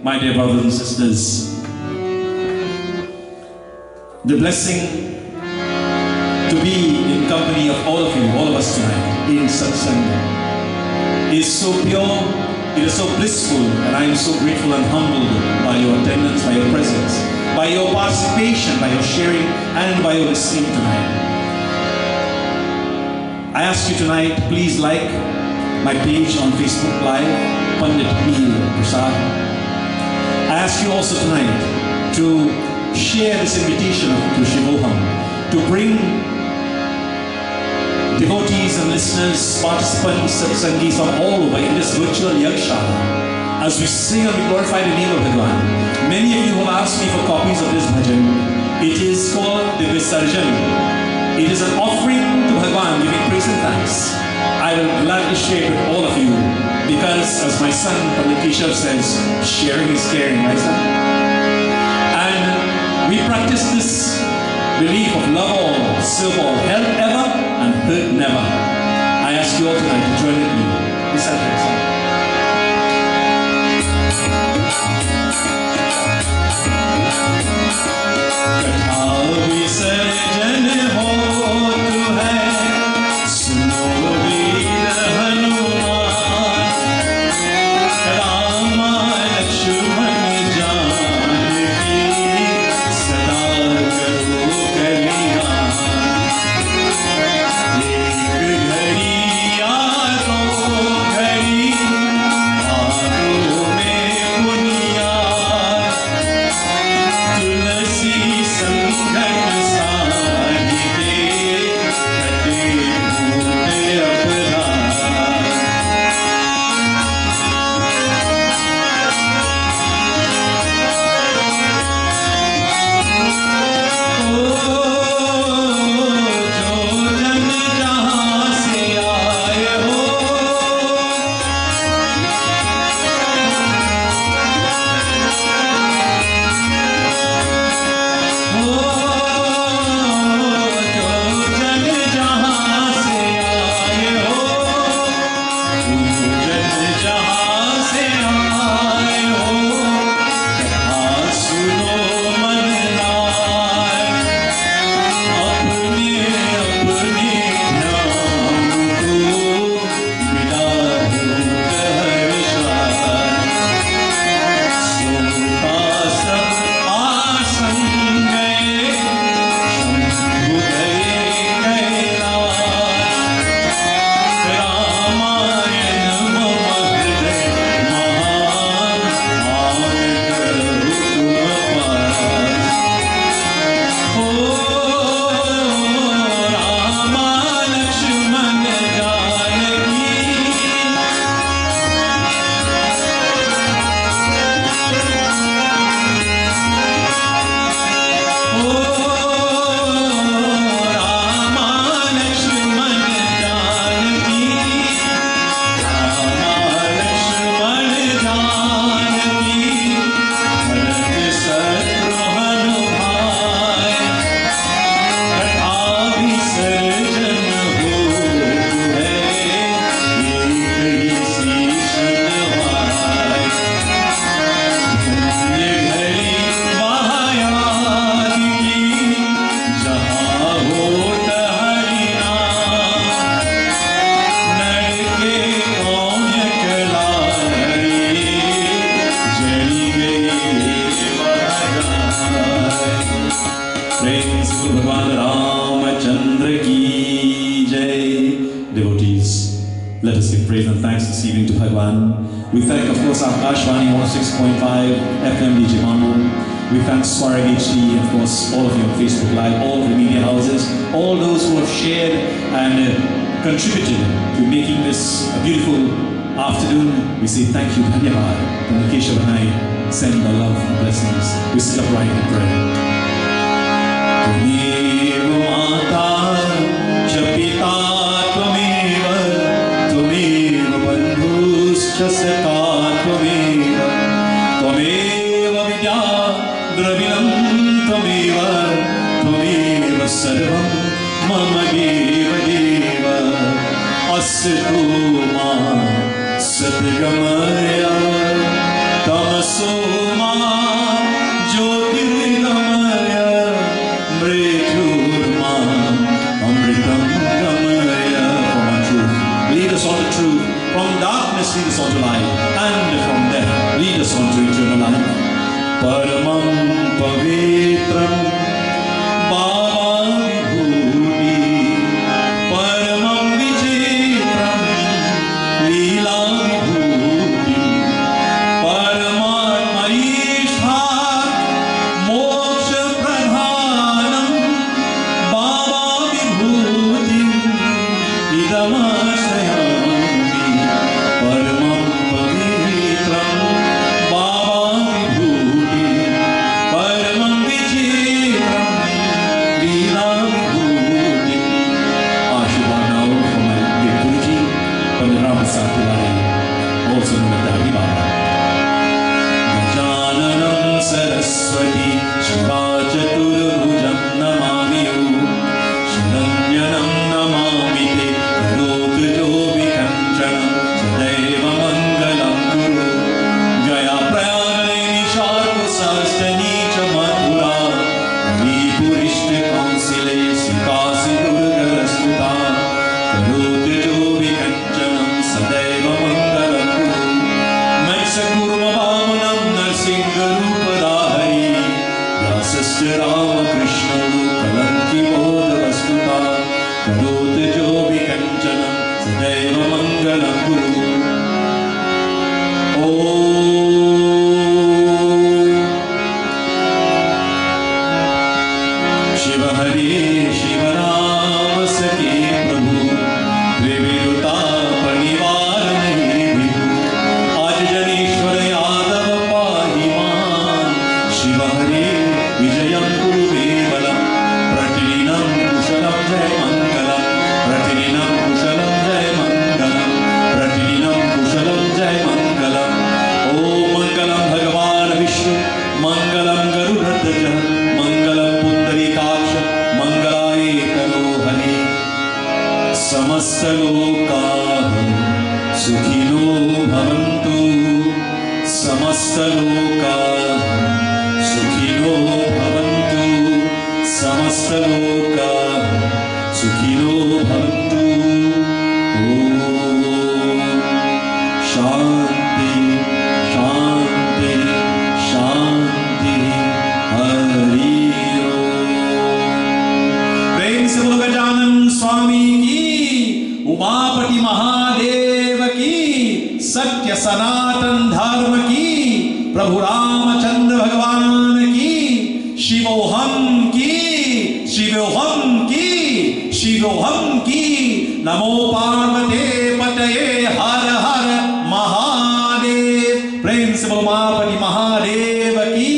My dear brothers and sisters, the blessing to be in company of all of you, all of us tonight, in satsang is so pure, it is so blissful, and I am so grateful and humbled by your attendance, by your presence, by your participation, by your sharing, and by your listening tonight. I ask you tonight, please like my page on Facebook Live, Pandit Persad. I ask you also tonight to share this invitation to Shivoham, to bring devotees and listeners, participants, satsanghs from all over in this virtual Yagshala as we sing and we glorify the name of Bhagwan. Many of you have asked me for copies of this bhajan. It is called the Visarjan. It is an offering to Bhagwan, giving praise and thanks. I will gladly share it with all of you because, as my son Pandit Keshav says, sharing is caring, right son? And we practice this belief of love all, serve all, help ever, and hurt never. I ask you all tonight to join with me. Visarjan. Let us give praise and thanks this evening to Bhagwan. We thank, of course, Akashvani 106.5 FM DJ Mambo. We thank Swarag HD, and of course, all of you on Facebook Live, all of the media houses, all those who have shared and contributed to making this a beautiful afternoon. We say thank you, Dhanyavad. From the Keshav and I send our love and blessings. We sit upright and pray. Tvameva vidya dravinam tvameva tvameva sarvam mama deva deva astu ma satgamaya tamaso ma jyotirgamaya mrityurma amritam gamaya. For my truth, also known as Dadi Baba. Gajananam Saraswati Shiva Chaturbhujam Namami Shiranyanam Namami Te Karoti Jo Vikanchanam Sadaiva Mangalam Guru Gaya Prayagane Nisharko Sastani Cha Madhura Purishte Kausile Sikasi Durga Stuta Karoti Jo Vikanchanam Sadaiva Mangalam Guru Maisakurma Vamanam Narsinga Rupadahari Yasasya Rama Krishna Kalanki Bodha Vastuta Karoti Jo Vikanchanam Sadaiva Mangalam Guru Shiva Hari Shiva Rama Saki Prabhu Triviruta Panivar Nahi Bhidu Aaj Janishwar Yadav Pahiman Shiva Hari Vijayam Kuru Vevalam Pratininam Kushalam Jai Mangalam Pratininam Kushalam Jai Mangalam Pratininam Kushalam Jai Mangalam Om Mangalam Bhagavan Vishnu Mangalam Garudadja Mangalam Pundarikaksha Mangalaye Kalohani Samasta Lokah Sukhino Bhavantu Samasta Lokah Sukhino Bhavantu Samasta Lokah Sukhino Bhavantu Om Shanti Shanti Shanti Hari प्रेम से बोलो गजानन स्वामी की उमापति महादेव की सत्य सनातन धर्म की प्रभु रामचंद्र भगवान की शिवोहम की शिवोहम की शिवोहम की नमो पार्वते पतये हर हर महादेव प्रेम से बोलो उमापति महादेव की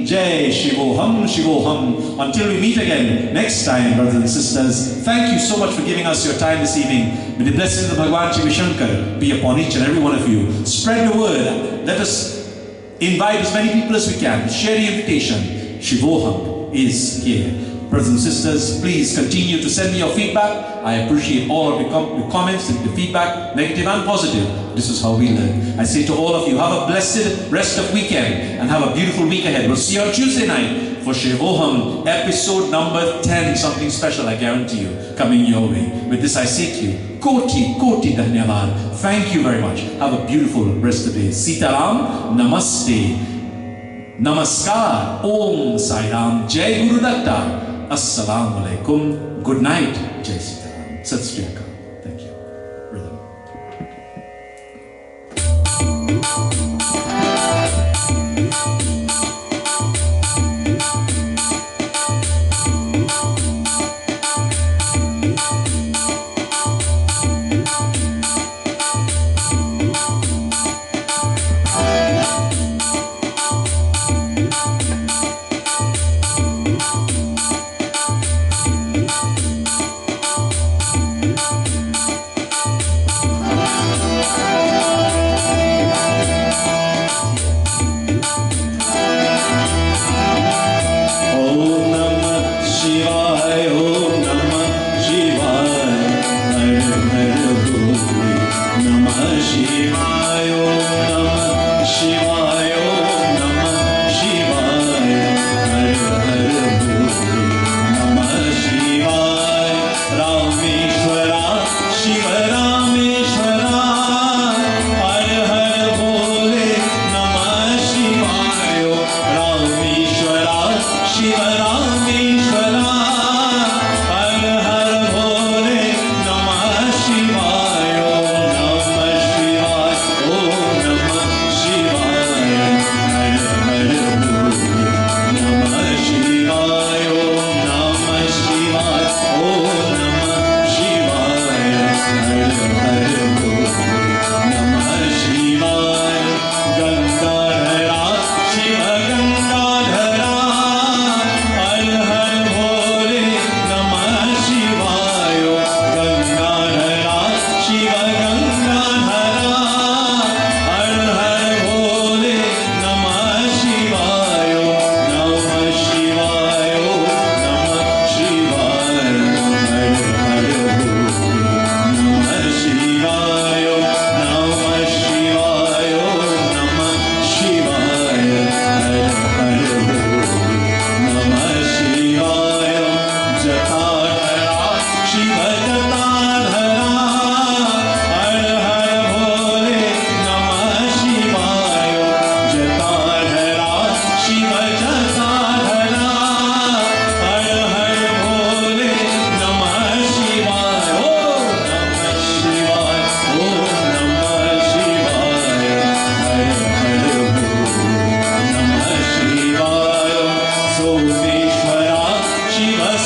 जय शिवोहम शिवोहम. Until we meet again next time, brothers and sisters, thank you so much for giving us your time this evening. May the blessings of Bhagavan Shiva Shankar be upon each and every one of you. Spread the word. Let us invite as many people as we can. Share the invitation. Shivoham is here. Brothers and sisters, please continue to send me your feedback. I appreciate all of your comments, the feedback, negative and positive. This is how we learn. I say to all of you, have a blessed rest of weekend and have a beautiful week ahead. We'll see you on Tuesday night for Shivoham, episode number 10. Something special, I guarantee you, coming your way. With this, I say to you, Koti Dhanyavad. Thank you very much. Have a beautiful rest of the day. Sitaram, Namaste, Namaskar, Om Sai Ram, Jai Guru Datta. Assalamu alaikum. Good night. Jai Sitaram. Sat Sri Akal. Thank you. Rhythm.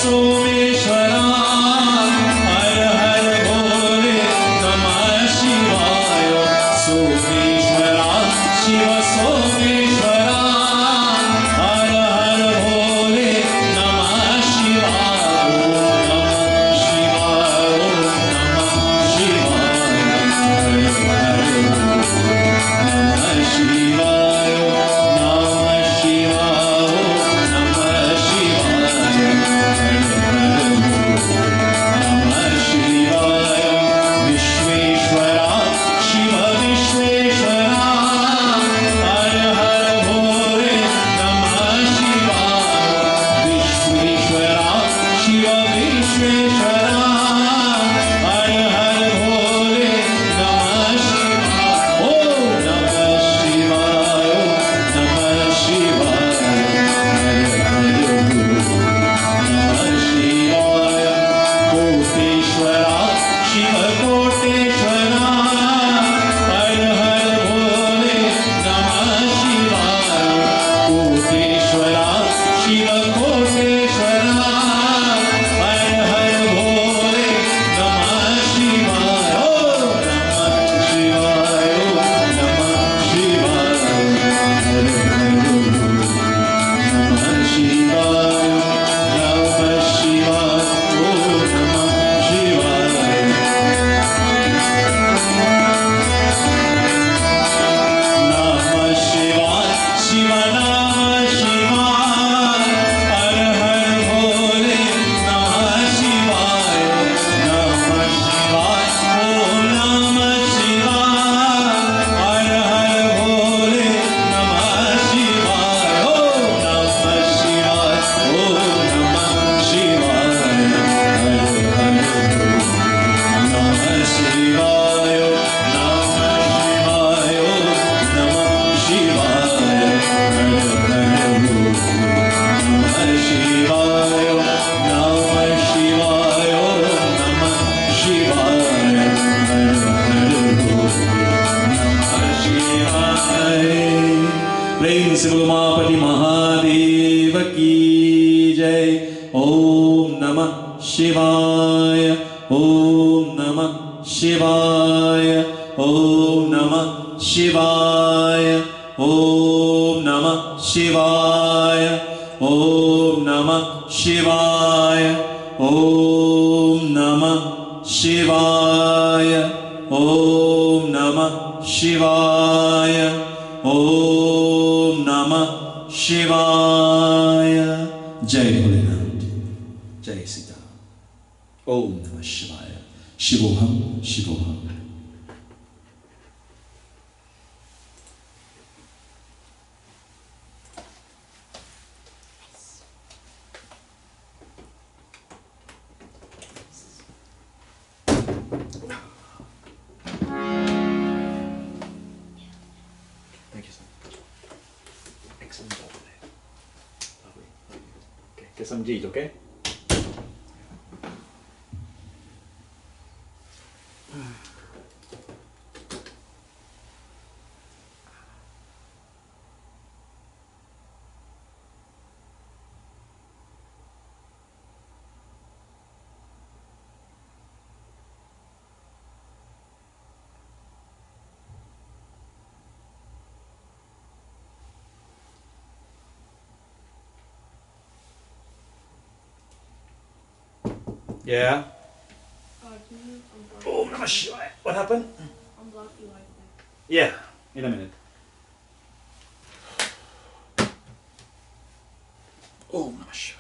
Someshwara हर हर भोले नमः शिवाय सोमेश्वरा शिव सोमेश्वरा हर हर भोले नमः शिवाय नमः शिवाय नमः शिवाय नमः शिवाय नमः शिवाय नमः शिवाय नमः शिवाय विश्वेश्वरा शिव विश्वेश्वरा हर हर भोले नमः शिवाय विश्वेश्वरा शिव विश्वेश्वरा हर हर भोले नमः शिवाय ओ नमः शिवाय नमः शिवाय नमः शिवाय कोटेश्वरा शिव कोटेश्वरा हर हर भोले नमः शिवाय कोटेश्वरा शिव कोटेश्वरा हर हर भोले नमः शिवाय ओ नमः शिवाय नमः शिवाय नमः शिवाय नमः शिवाय ओ नमः शिवाय नमः शिवाय शिव नमः शिवाय हर हर भोले नमः शिवाय नमः शिवाय ओम नमः शिवाय हर हर भोले नमः शिवाय ओम नमः शिवाय ओम नमः शिवाय हर हर नमः शिवाय नमः शिवाय नमः शिवाय हर हर नमः शिवाय नमः शिवाय नमः शिवाय हर हर नमः शिवाय प्रेम से बोलो उमापति महादेव की जय ओम नमः शिवाय ओम नमः शिवाय ओम नमः शिवाय ओम नमः शिवाय ओम नमः शिवाय ओम नमः शिवाय ओम नमः शिवाय ओम नमः शिवाय जय भोलेनाथ जय सीताराम ओम नमः शिवाय शिवोहम शिवोहम Thank you so much. Excellent job today. Lovely. Okay, get some G's, okay? Yeah. Can you unblock Oh, Namah Shivaya. What happened? unblock the Wi-Fi? Yeah, in a minute. Oh, Namah Shivaya.